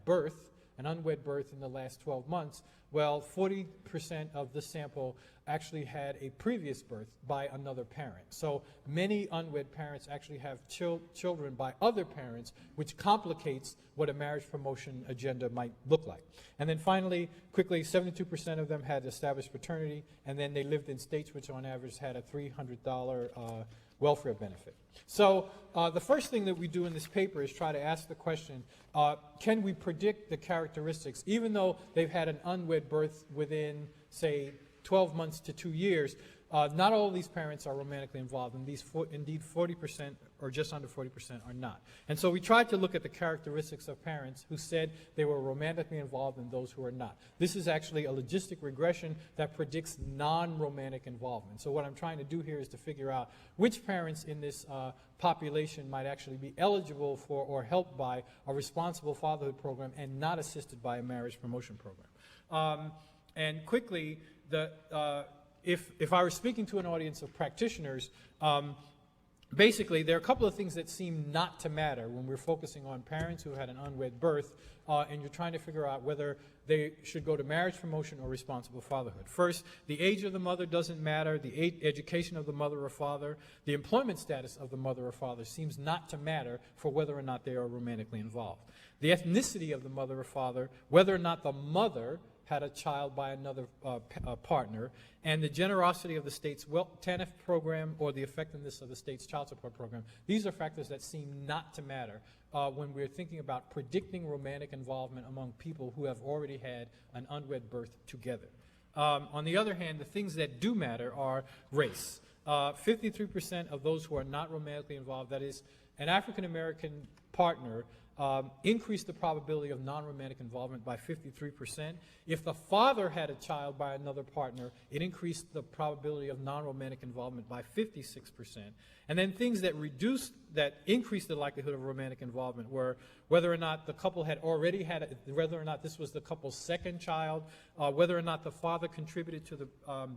unwed birth in the last 12 months. Well, 40% of the sample actually had a previous birth by another parent. So many unwed parents actually have children by other parents, which complicates what a marriage promotion agenda might look like. And then finally, quickly, 72% of them had established paternity, and then they lived in states which on average had a $300 welfare benefit. So the first thing that we do in this paper is try to ask the question, can we predict the characteristics, even though they've had an unwed birth within, say, 12 months to 2 years? Not all of these parents are romantically involved, and indeed 40% or just under 40% are not. And so we tried to look at the characteristics of parents who said they were romantically involved and those who are not. This is actually a logistic regression that predicts non-romantic involvement. So what I'm trying to do here is to figure out which parents in this population might actually be eligible for or helped by a responsible fatherhood program and not assisted by a marriage promotion program. And quickly, if I were speaking to an audience of practitioners, basically there are a couple of things that seem not to matter when we're focusing on parents who had an unwed birth and you're trying to figure out whether they should go to marriage promotion or responsible fatherhood. First, the age of the mother doesn't matter, the education of the mother or father, the employment status of the mother or father seems not to matter for whether or not they are romantically involved. The ethnicity of the mother or father, whether or not the mother had a child by another partner, and the generosity of the state's TANF program or the effectiveness of the state's child support program. These are factors that seem not to matter when we're thinking about predicting romantic involvement among people who have already had an unwed birth together. On the other hand, the things that do matter are race. 53% of those who are not romantically involved, that is, an African American partner, increased the probability of non-romantic involvement by 53%. If the father had a child by another partner, it increased the probability of non-romantic involvement by 56%. And then things that increased the likelihood of romantic involvement were whether or not the couple had already had, whether or not this was the couple's second child, whether or not the father contributed to the,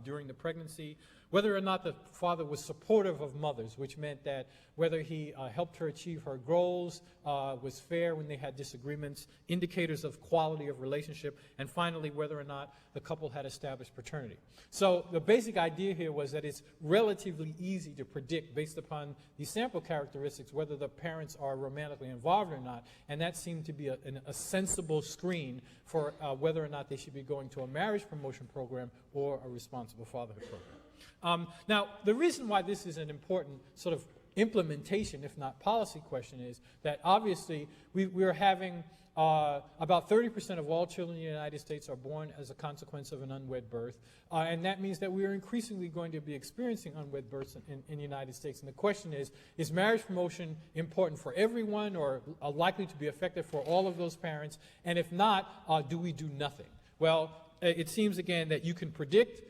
during the pregnancy, whether or not the father was supportive of mothers, which meant that whether he helped her achieve her goals, was fair when they had disagreements, indicators of quality of relationship, and finally, whether or not the couple had established paternity. So the basic idea here was that it's relatively easy to predict, based upon these sample characteristics, whether the parents are romantically involved or not, and that seemed to be a sensible screen for whether or not they should be going to a marriage promotion program or a responsible fatherhood program. Now, the reason why this is an important sort of implementation, if not policy question, is that obviously we're having about 30% of all children in the United States are born as a consequence of an unwed birth, and that means that we are increasingly going to be experiencing unwed births in the United States. And the question is marriage promotion important for everyone, or likely to be effective for all of those parents? And if not, do we do nothing? Well, it seems again that you can predict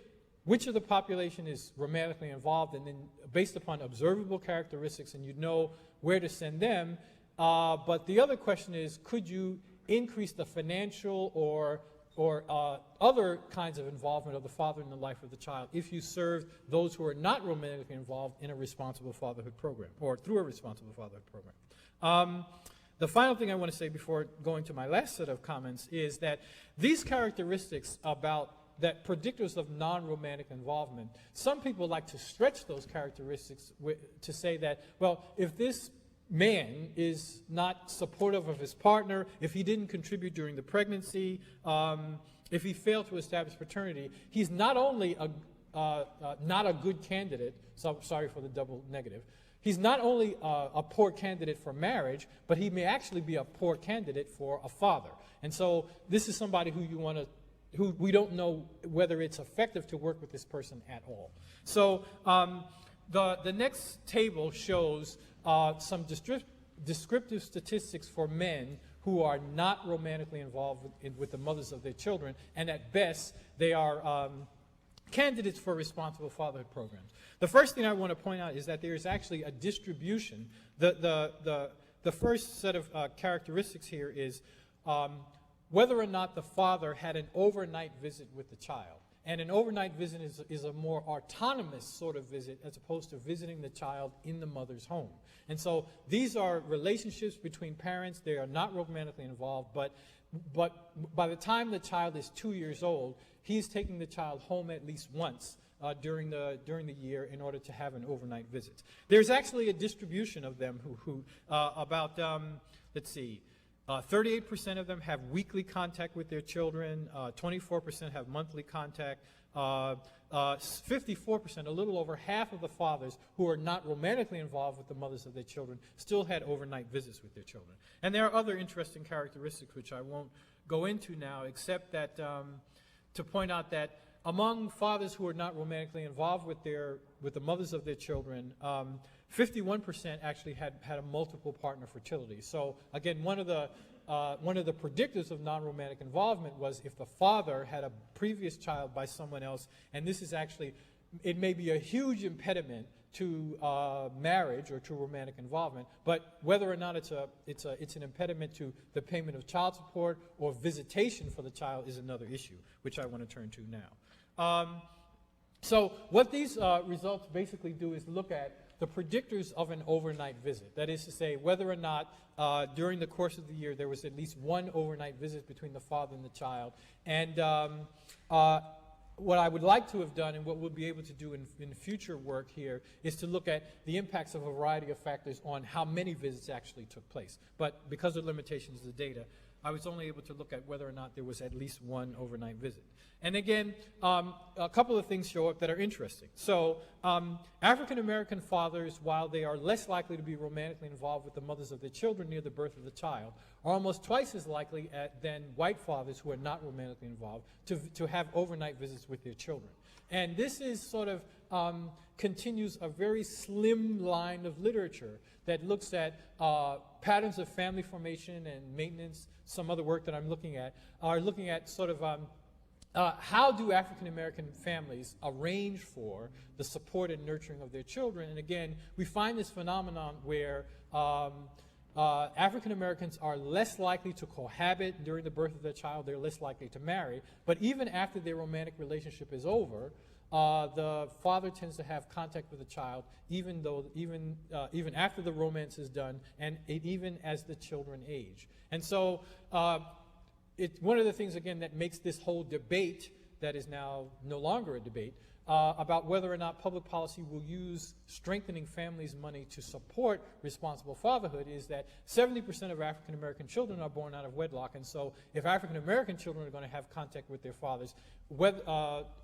which of the population is romantically involved, and then based upon observable characteristics, and you know where to send them. But the other question is, could you increase the financial or other kinds of involvement of the father in the life of the child if you served those who are not romantically involved in a responsible fatherhood program, or through a responsible fatherhood program? The final thing I want to say before going to my last set of comments is that these characteristics about that predictors of non-romantic involvement, some people like to stretch those characteristics to say that, well, if this man is not supportive of his partner, if he didn't contribute during the pregnancy, if he failed to establish paternity, he's not only not a good candidate, so sorry for the double negative, he's not only a poor candidate for marriage, but he may actually be a poor candidate for a father. And so this is somebody who you want to, who we don't know whether it's effective to work with this person at all. So the next table shows some descriptive statistics for men who are not romantically involved with the mothers of their children, and at best they are candidates for responsible fatherhood programs. The first thing I want to point out is that there is actually a distribution. The first set of characteristics here is whether or not the father had an overnight visit with the child. And an overnight visit is a more autonomous sort of visit as opposed to visiting the child in the mother's home. And so these are relationships between parents. They are not romantically involved, but by the time the child is 2 years old, he's taking the child home at least once during the year in order to have an overnight visit. There's actually a distribution of them who about, let's see, 38% of them have weekly contact with their children, 24% have monthly contact, 54%, a little over half of the fathers who are not romantically involved with the mothers of their children, still had overnight visits with their children. And there are other interesting characteristics which I won't go into now, except that to point out that among fathers who are not romantically involved with the mothers of their children, 51% actually had a multiple partner fertility. So again, one of the predictors of non-romantic involvement was if the father had a previous child by someone else, and this is actually, it may be a huge impediment to marriage or to romantic involvement, but whether or not it's an impediment to the payment of child support or visitation for the child is another issue, which I want to turn to now. So what these results basically do is look at the predictors of an overnight visit. That is to say, whether or not during the course of the year there was at least one overnight visit between the father and the child. And what I would like to have done, and what we'll be able to do in future work here, is to look at the impacts of a variety of factors on how many visits actually took place. But because of limitations of the data, I was only able to look at whether or not there was at least one overnight visit. And again, a couple of things show up that are interesting. So African American fathers, while they are less likely to be romantically involved with the mothers of their children near the birth of the child, are almost twice as likely than white fathers who are not romantically involved to have overnight visits with their children. And this is sort of continues a very slim line of literature that looks at patterns of family formation and maintenance. Some other work that I'm looking at are looking at sort of how do African American families arrange for the support and nurturing of their children. And again, we find this phenomenon where African Americans are less likely to cohabit during the birth of their child. They're less likely to marry. But even after their romantic relationship is over, the father tends to have contact with the child, even after the romance is done, and even as the children age. And so, one of the things again that makes this whole debate, that is now no longer a debate, about whether or not public policy will use strengthening families' money to support responsible fatherhood, is that 70% of African American children are born out of wedlock. And so if African American children are going to have contact with their fathers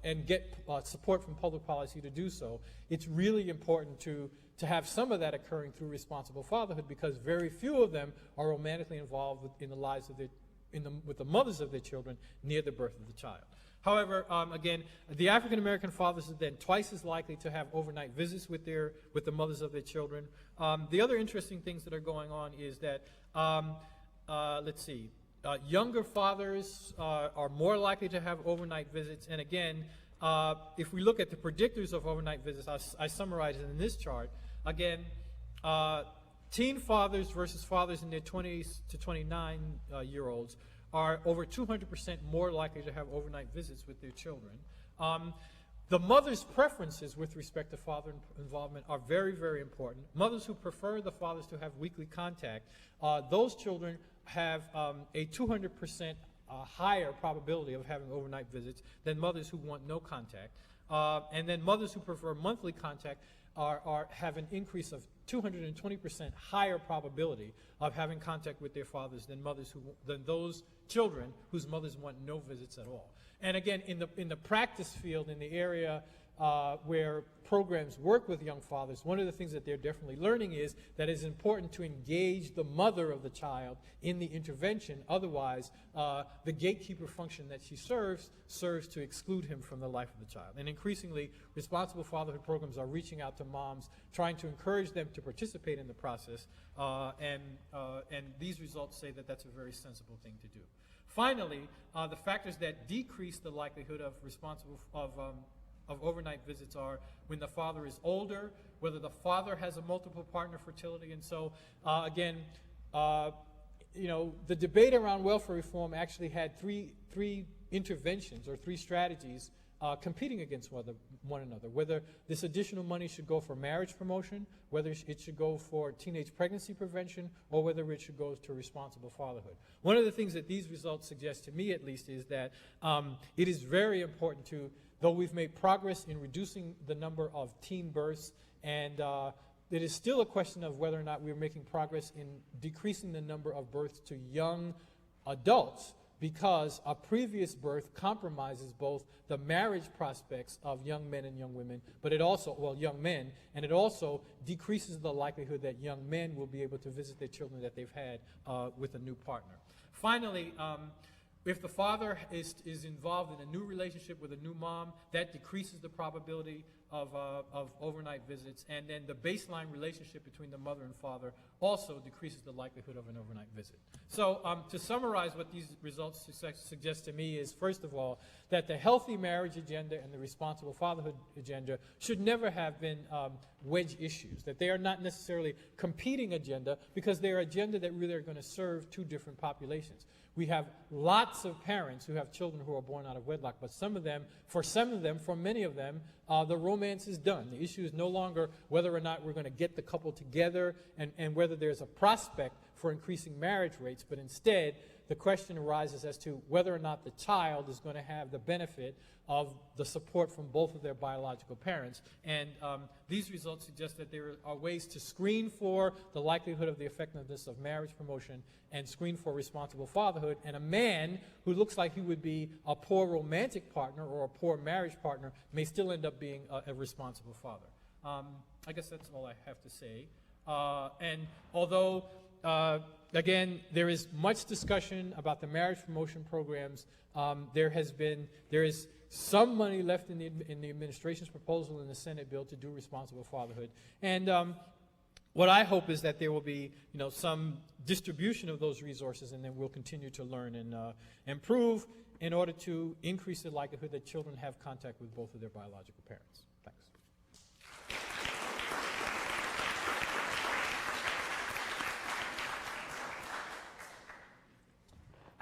and get support from public policy to do so, it's really important to have some of that occurring through responsible fatherhood, because very few of them are romantically involved in the lives of with the mothers of their children near the birth of the child. However, again, the African American fathers are then twice as likely to have overnight visits with the mothers of their children. The other interesting things that are going on is that, younger fathers are more likely to have overnight visits. And again, if we look at the predictors of overnight visits, I summarize it in this chart. Again, teen fathers versus fathers in their 20s to 29-year-olds are over 200% more likely to have overnight visits with their children. The mother's preferences with respect to father involvement are very, very important. Mothers who prefer the fathers to have weekly contact, those children have a 200% higher probability of having overnight visits than mothers who want no contact. And then mothers who prefer monthly contact have an increase of 220% higher probability of having contact with their fathers than those children whose mothers want no visits at all. And again, in the practice field, in the area where programs work with young fathers, one of the things that they're definitely learning is that it's important to engage the mother of the child in the intervention. Otherwise, the gatekeeper function that she serves to exclude him from the life of the child. And increasingly, responsible fatherhood programs are reaching out to moms, trying to encourage them to participate in the process, and these results say that that's a very sensible thing to do. Finally, the factors that decrease the likelihood of overnight visits are when the father is older, whether the father has a multiple partner fertility. And so, again, the debate around welfare reform actually had three interventions or three strategies competing against one another, whether this additional money should go for marriage promotion, whether it should go for teenage pregnancy prevention, or whether it should go to responsible fatherhood. One of the things that these results suggest to me, at least, is that it is very important though we've made progress in reducing the number of teen births, and it is still a question of whether or not we're making progress in decreasing the number of births to young adults, because a previous birth compromises both the marriage prospects of young men and young women, but young men, and it also decreases the likelihood that young men will be able to visit their children that they've had with a new partner. Finally, if the father is involved in a new relationship with a new mom, that decreases the probability of overnight visits, and then the baseline relationship between the mother and father also decreases the likelihood of an overnight visit. So to summarize what these results suggest to me is, first of all, that the healthy marriage agenda and the responsible fatherhood agenda should never have been wedge issues, that they are not necessarily competing agenda, because they are agenda that really are going to serve two different populations. We have lots of parents who have children who are born out of wedlock, but for many of them, the romance is done. The issue is no longer whether or not we're going to get the couple together and whether there's a prospect for increasing marriage rates, but instead, the question arises as to whether or not the child is going to have the benefit of the support from both of their biological parents. And these results suggest that there are ways to screen for the likelihood of the effectiveness of marriage promotion and screen for responsible fatherhood. And a man who looks like he would be a poor romantic partner or a poor marriage partner may still end up being a responsible father. I guess that's all I have to say. And although again, there is much discussion about the marriage promotion programs. There is some money left in the administration's proposal in the Senate bill to do responsible fatherhood. And what I hope is that there will be, some distribution of those resources, and then we'll continue to learn and improve in order to increase the likelihood that children have contact with both of their biological parents. Thanks.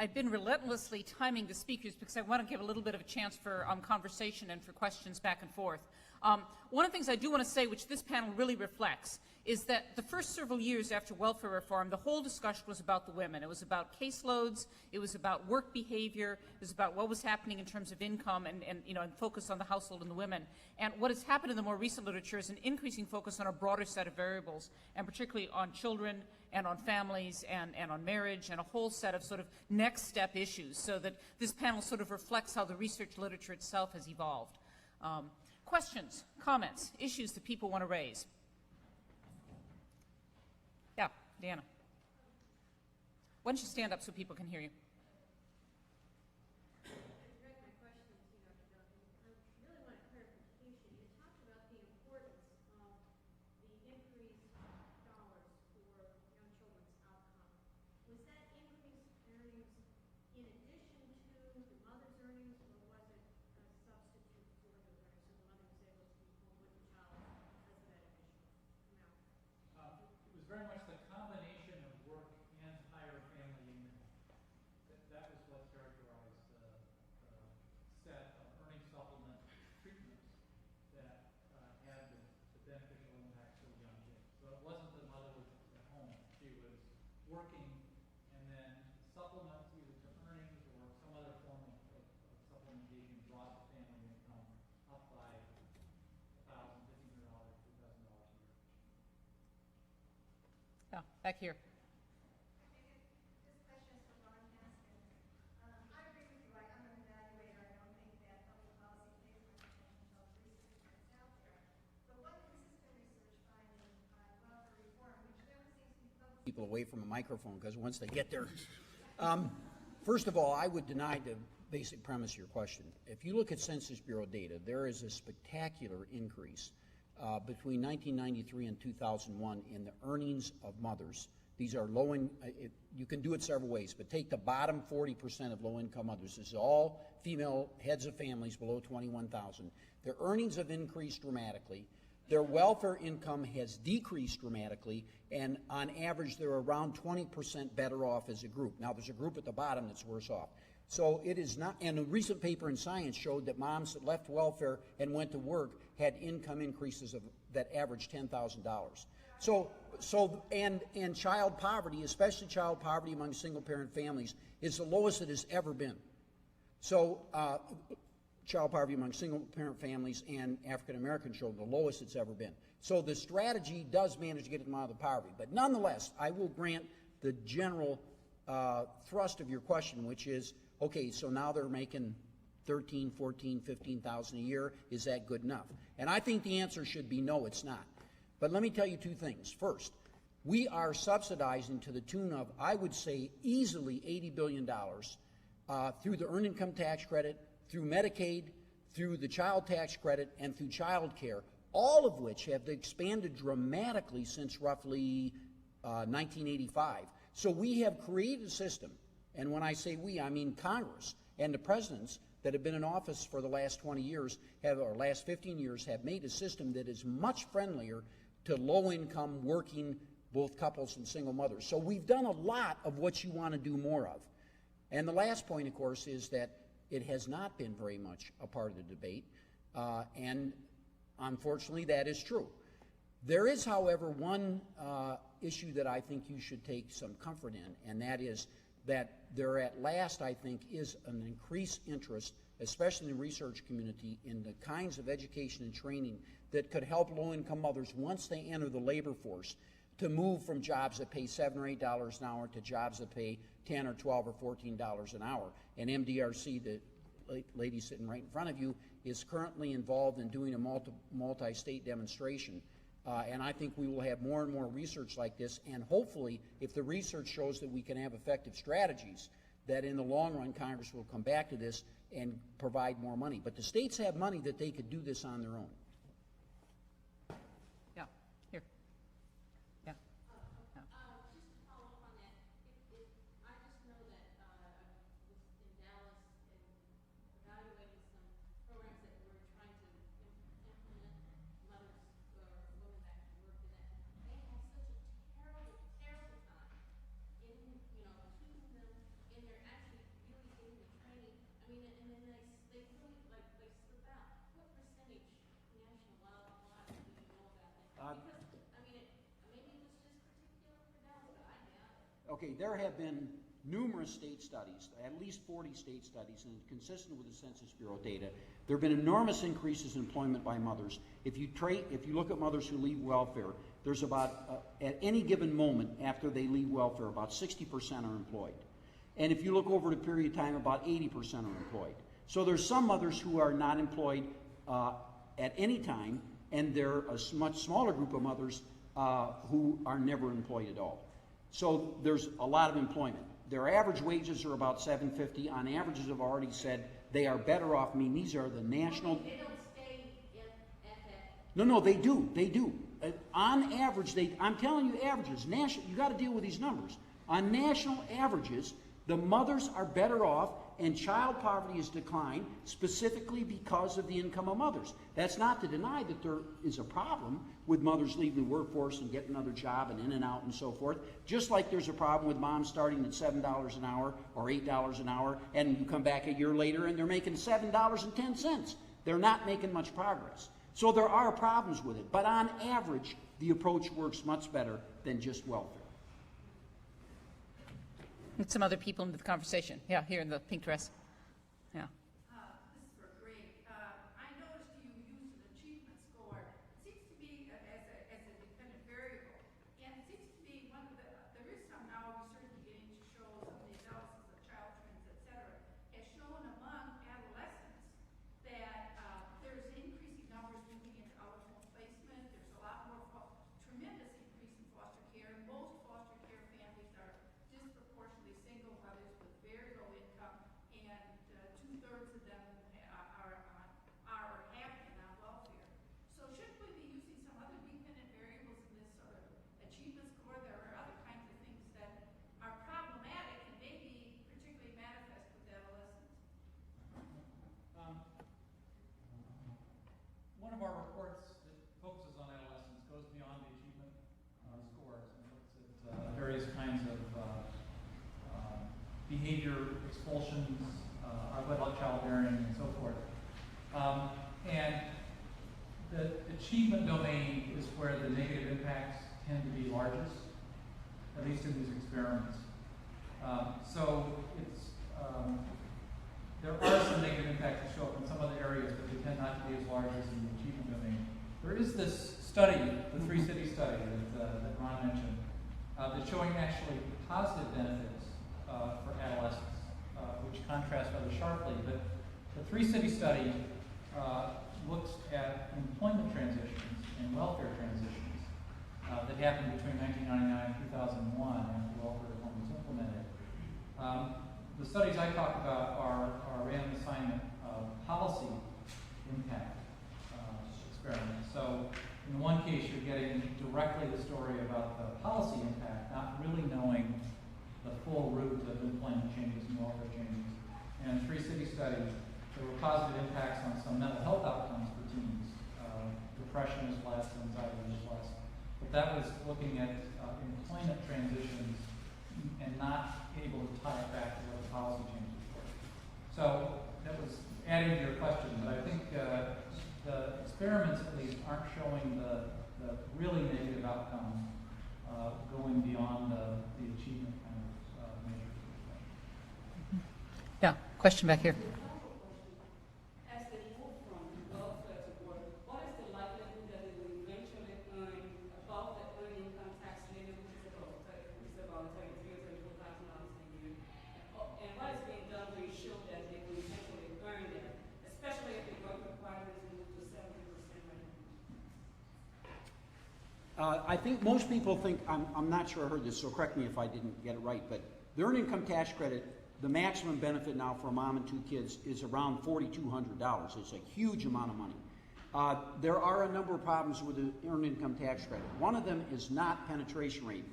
I've been relentlessly timing the speakers because I want to give a little bit of a chance for conversation and for questions back and forth. One of the things I do want to say, which this panel really reflects, is that the first several years after welfare reform, the whole discussion was about the women. It was about caseloads, it was about work behavior, it was about what was happening in terms of income and focus on the household and the women. And what has happened in the more recent literature is an increasing focus on a broader set of variables, and particularly on children and on families and on marriage and a whole set of sort of next step issues, so that this panel sort of reflects how the research literature itself has evolved. Questions, comments, issues that people want to raise? Yeah, Deanna. Why don't you stand up so people can hear you? Very much the combination of work and higher family income. That was what characterized the set of earning supplement treatments that had the beneficial impact for the young kids. So it wasn't the mother was at home. She was working, and then supplements either to earnings or some other form of supplementation brought the family income up by $1,000, $1,500, $2,000 a year. Yeah, back here. This question is for Duncan. I agree with you. I'm an evaluator. I don't think that public policy pays much attention to those research that's out there. But one consistent research finding on welfare reform, which never seems to be focused. People away from a microphone, because once they get there. First of all, I would deny the basic premise of your question. If you look at Census Bureau data, there is a spectacular increase between 1993 and 2001 in the earnings of mothers. These are you can do it several ways, but take the bottom 40% of low-income mothers. This is all female heads of families below 21,000. Their earnings have increased dramatically. Their welfare income has decreased dramatically, and on average, they're around 20% better off as a group. Now, there's a group at the bottom that's worse off. So it is not, and a recent paper in Science showed that moms that left welfare and went to work had income increases that averaged $10,000. And child poverty, especially child poverty among single-parent families, is the lowest it has ever been. So child poverty among single-parent families and African-American children, the lowest it's ever been. So the strategy does manage to get them out of the poverty. But nonetheless, I will grant the general thrust of your question, which is, okay, so now they're making $13,000, $14,000, $15,000 a year. Is that good enough? And I think the answer should be no, it's not. But let me tell you two things. First, we are subsidizing to the tune of, I would say, easily $80 billion through the Earned Income Tax Credit, through Medicaid, through the Child Tax Credit, and through child care, all of which have expanded dramatically since roughly 1985. So we have created a system, and when I say we, I mean Congress and the presidents that have been in office for the last 20 years, or last 15 years, have made a system that is much friendlier to low-income working both couples and single mothers. So we've done a lot of what you want to do more of. And the last point, of course, is that it has not been very much a part of the debate, and unfortunately that is true. There is, however, one issue that I think you should take some comfort in, and that is that there at last, I think, is an increased interest, especially in the research community, in the kinds of education and training that could help low-income mothers, once they enter the labor force, to move from jobs that pay $7 or $8 an hour to jobs that pay $10 or $12 or $14 an hour. And MDRC, the lady sitting right in front of you, is currently involved in doing a multi-state demonstration. And I think we will have more and more research like this, and hopefully, if the research shows that we can have effective strategies, that in the long run, Congress will come back to this and provide more money. But the states have money that they could do this on their own. Yeah, here. Yeah. Just to follow up on that, I just know that I was in Dallas and evaluating some programs that were trying to implement mothers or women back to work, and that they have such a terrible, terrible time in, choosing them, and they're actually Okay, there have been numerous state studies, at least 40 state studies, and consistent with the Census Bureau data. There have been enormous increases in employment by mothers. If you look at mothers who leave welfare, there's about, at any given moment after they leave welfare, about 60% are employed. And if you look over the period of time, about 80% are employed. So there's some mothers who are not employed at any time, and there are a much smaller group of mothers who are never employed at all. So there's a lot of employment. Their average wages are about $750. On average, as I've already said, they are better off. I mean, these are the national. They don't stay at that. No, they do. They do. On average, I'm telling you averages. National. You got to deal with these numbers. On national averages, the mothers are better off, and child poverty has declined specifically because of the income of mothers. That's not to deny that there is a problem with mothers leaving the workforce and getting another job and in and out and so forth, just like there's a problem with moms starting at $7 an hour or $8 an hour, and you come back a year later and they're making $7.10. They're not making much progress. So there are problems with it, but on average, the approach works much better than just welfare. Get some other people into the conversation. Yeah, here in the pink dress. Yeah. This is for Greg. I noticed you used an achievement score. It seems to be as a dependent variable. And it seems to be there is some now research beginning to show some of the analysis of child trends, et cetera, has shown among adolescents that there's increasing numbers moving into out-of-home placement. There's a lot more, tremendous increase in foster care. Most foster care families are disproportionately single mothers with very low income, and 2/3 of them are have been on welfare. So shouldn't we be using some other dependent variables in this sort of achievement score? There are other kinds of things that are problematic and maybe particularly manifest with adolescents. One of our reports that focuses on adolescence goes beyond the achievement scores and looks at various kinds of behavior, expulsions, our childbearing, and so forth. And the achievement domain is where the negative impacts tend to be largest, at least in these experiments. So it's there are some negative impacts that show up in some other areas, but they tend not to be as large as in the achievement domain. There is this study, the 3-city study that Ron mentioned, that's showing actually positive benefits for adolescents, which contrast rather sharply. But the 3-city study looks at employment transitions and welfare transitions that happened between 1999 and 2001 after welfare reform was implemented. The studies I talk about are random assignment policy impact experiments. So in one case, you're getting directly the story about the policy impact, not really knowing the full root of employment changes and welfare changes. And in the 3-city study, there were positive impacts on some mental health outcomes for teens. Depression is less, anxiety is less. But that was looking at employment transitions and not able to tie it back to what the policy changes were. So that was adding to your question, but I think the experiments at least aren't showing the really negative outcomes going beyond the achievement kind of measures. Yeah, question back here. As they move from welfare to work, what is the likelihood that they will eventually earn above the earned income tax limit, which is about $33,000 or $34,000 a year? And what is being done to ensure that they will eventually earn that, especially if the work requirement is moved to 70% right now? I think most people think, I'm not sure I heard this, so correct me if I didn't get it right, but the earned income tax credit, the maximum benefit now for a mom and 2 kids is around $4,200. It's a huge amount of money. There are a number of problems with the earned income tax credit. One of them is not penetration rate.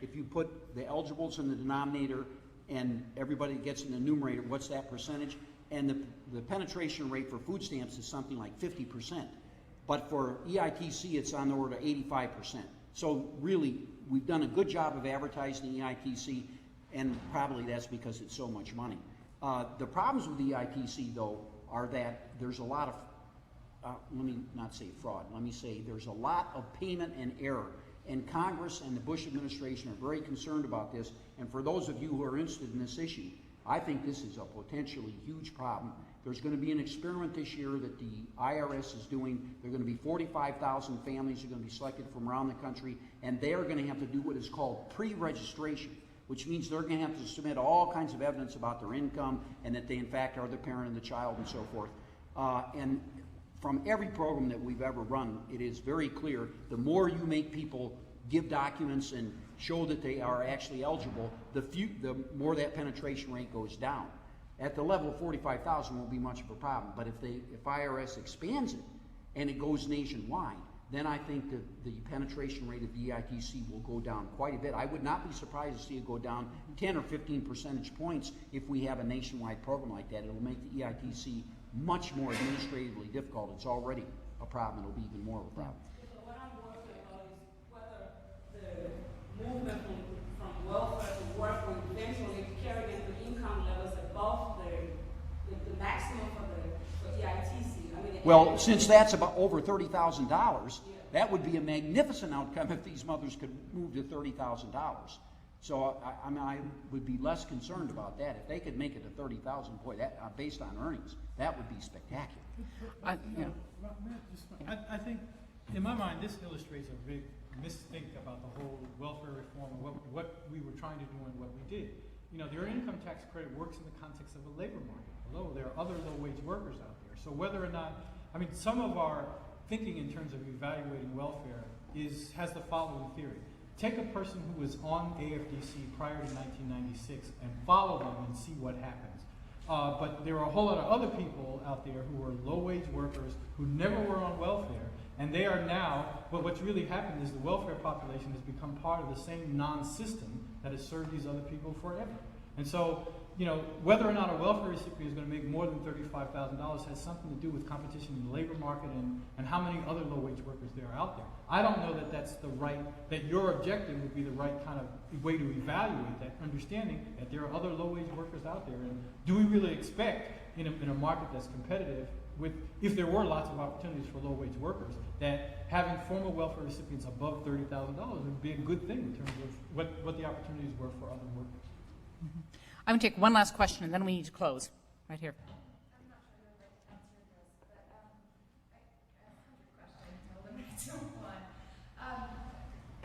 If you put the eligibles in the denominator and everybody gets in the numerator, what's that percentage? And the penetration rate for food stamps is something like 50%. But for EITC, it's on the order of 85%. So really, we've done a good job of advertising EITC, and probably that's because it's so much money. The problems with EITC, though, are that there's a lot let me not say fraud, let me say there's a lot of payment and error. And Congress and the Bush administration are very concerned about this. And for those of you who are interested in this issue, I think this is a potentially huge problem. There's going to be an experiment this year that the IRS is doing. There are going to be 45,000 families that are going to be selected from around the country, and they are going to have to do what is called pre-registration, which means they're going to have to submit all kinds of evidence about their income and that they in fact are the parent of the child and so forth. And from every program that we've ever run, it is very clear the more you make people give documents and show that they are actually eligible, the more that penetration rate goes down. At the level of 45,000 won't be much of a problem, but if IRS expands it and it goes nationwide, then I think that the penetration rate of the EITC will go down quite a bit. I would not be surprised to see it go down 10 or 15 percentage points if we have a nationwide program like that. It'll make the EITC much more administratively difficult. It's already a problem. It'll be even more of a problem. So what I'm worried about is whether the movement from welfare to work will eventually carry them to income levels above the maximum for EITC. I mean, Well, since that's about over $30,000, that would be a magnificent outcome if these mothers could move to $30,000. So I mean, I would be less concerned about that. If they could make it to 30,000, boy, that based on earnings, that would be spectacular. I think, in my mind, this illustrates a big misthink about the whole welfare reform and what we were trying to do and what we did. You know, the earned income tax credit works in the context of a labor market. Although there are other low-wage workers out there. So whether or not, I mean, some of our thinking in terms of evaluating welfare has the following theory. Take a person who was on AFDC prior to 1996 and follow them and see what happens. But there are a whole lot of other people out there who are low-wage workers who never were on welfare, and they are now, but what's really happened is the welfare population has become part of the same non-system that has served these other people forever. And so, you know, whether or not a welfare recipient is going to make more than $35,000 has something to do with competition in the labor market and how many other low-wage workers there are out there. I don't know that that your objective would be the right kind of way to evaluate that, understanding that there are other low-wage workers out there. And do we really expect in a market that's competitive, if there were lots of opportunities for low-wage workers, that having former welfare recipients above $30,000 would be a good thing in terms of what the opportunities were for other workers? Mm-hmm. I'm going to take one last question, and then we need to close. Right here. I'm not sure who would answer this, but I have 100 questions. I'll limit it to one.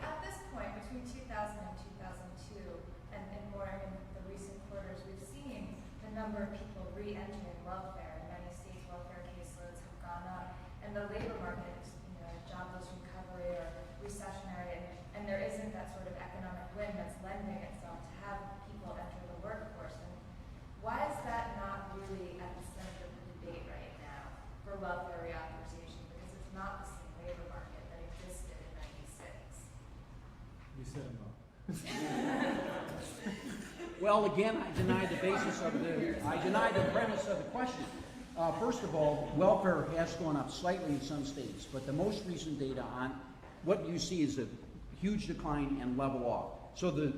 At this point, between 2000 and 2002, and more in the recent quarters, we've seen the number of people re-entering welfare. In many states, welfare caseloads have gone up, and the labor market is, jobless recovery or recessionary, and there isn't that sort of economic wind that's lending itself to have people enter the workforce. And why is that not really at the center of the debate right now for welfare reauthorization? Because it's not the same labor market that existed in '96. You said it well. Well, again, I deny the premise of the question. First of all, welfare has gone up slightly in some states, but the most recent data on what you see is a huge decline and level off. So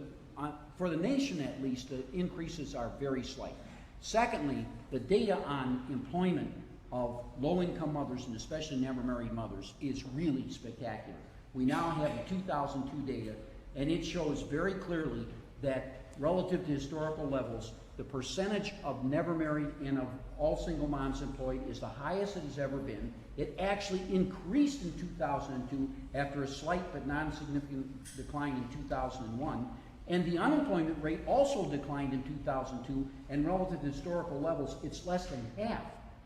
for the nation at least, the increases are very slight. Secondly, the data on employment of low-income mothers and especially never-married mothers is really spectacular. We now have the 2002 data, and it shows very clearly that relative to historical levels, the percentage of never-married and of all single moms employed is the highest it has ever been. It actually increased in 2002 after a slight but non-significant decline in 2001. And the unemployment rate also declined in 2002, and relative to historical levels, it's less than half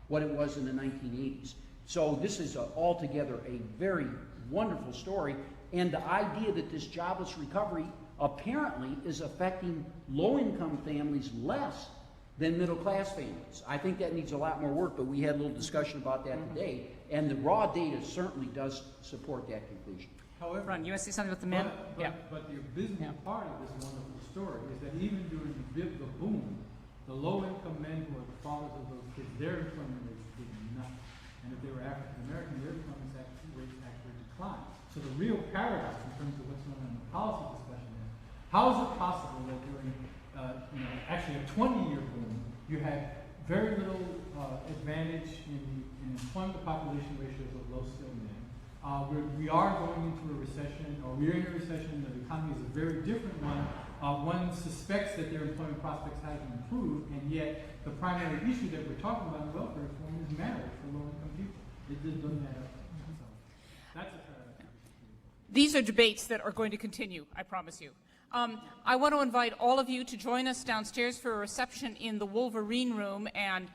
what it was in the 1980s. So this is altogether a very wonderful story, and the idea that this jobless recovery apparently is affecting low-income families less than middle-class families. I think that needs a lot more work, but we had a little discussion about that today, and the raw data certainly does support that conclusion. However, Ron, you want to say something about the men? But the abysmal part of this wonderful story is that even during the boom, the low-income men who are the fathers of those kids, their employment rates did nothing. And if they were African American, their employment rates actually declined. So the real paradox in terms of what's going on in the policy discussion is, how is it possible that during actually a 20-year boom, you had very little advantage in employment population ratios of low-skilled men. We are going into a recession, or we're in a recession. The economy is a very different one. One suspects that their employment prospects haven't improved, and yet the primary issue that we're talking about in welfare reform is marriage for low-income people. It just doesn't add up. So that's a These are debates that are going to continue, I promise you. I want to invite all of you to join us downstairs for a reception in the Wolverine Room, and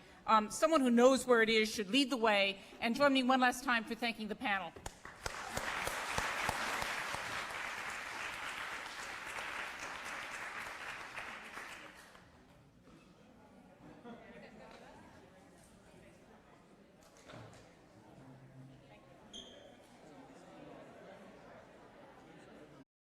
someone who knows where it is should lead the way. And join me one last time for thanking the panel.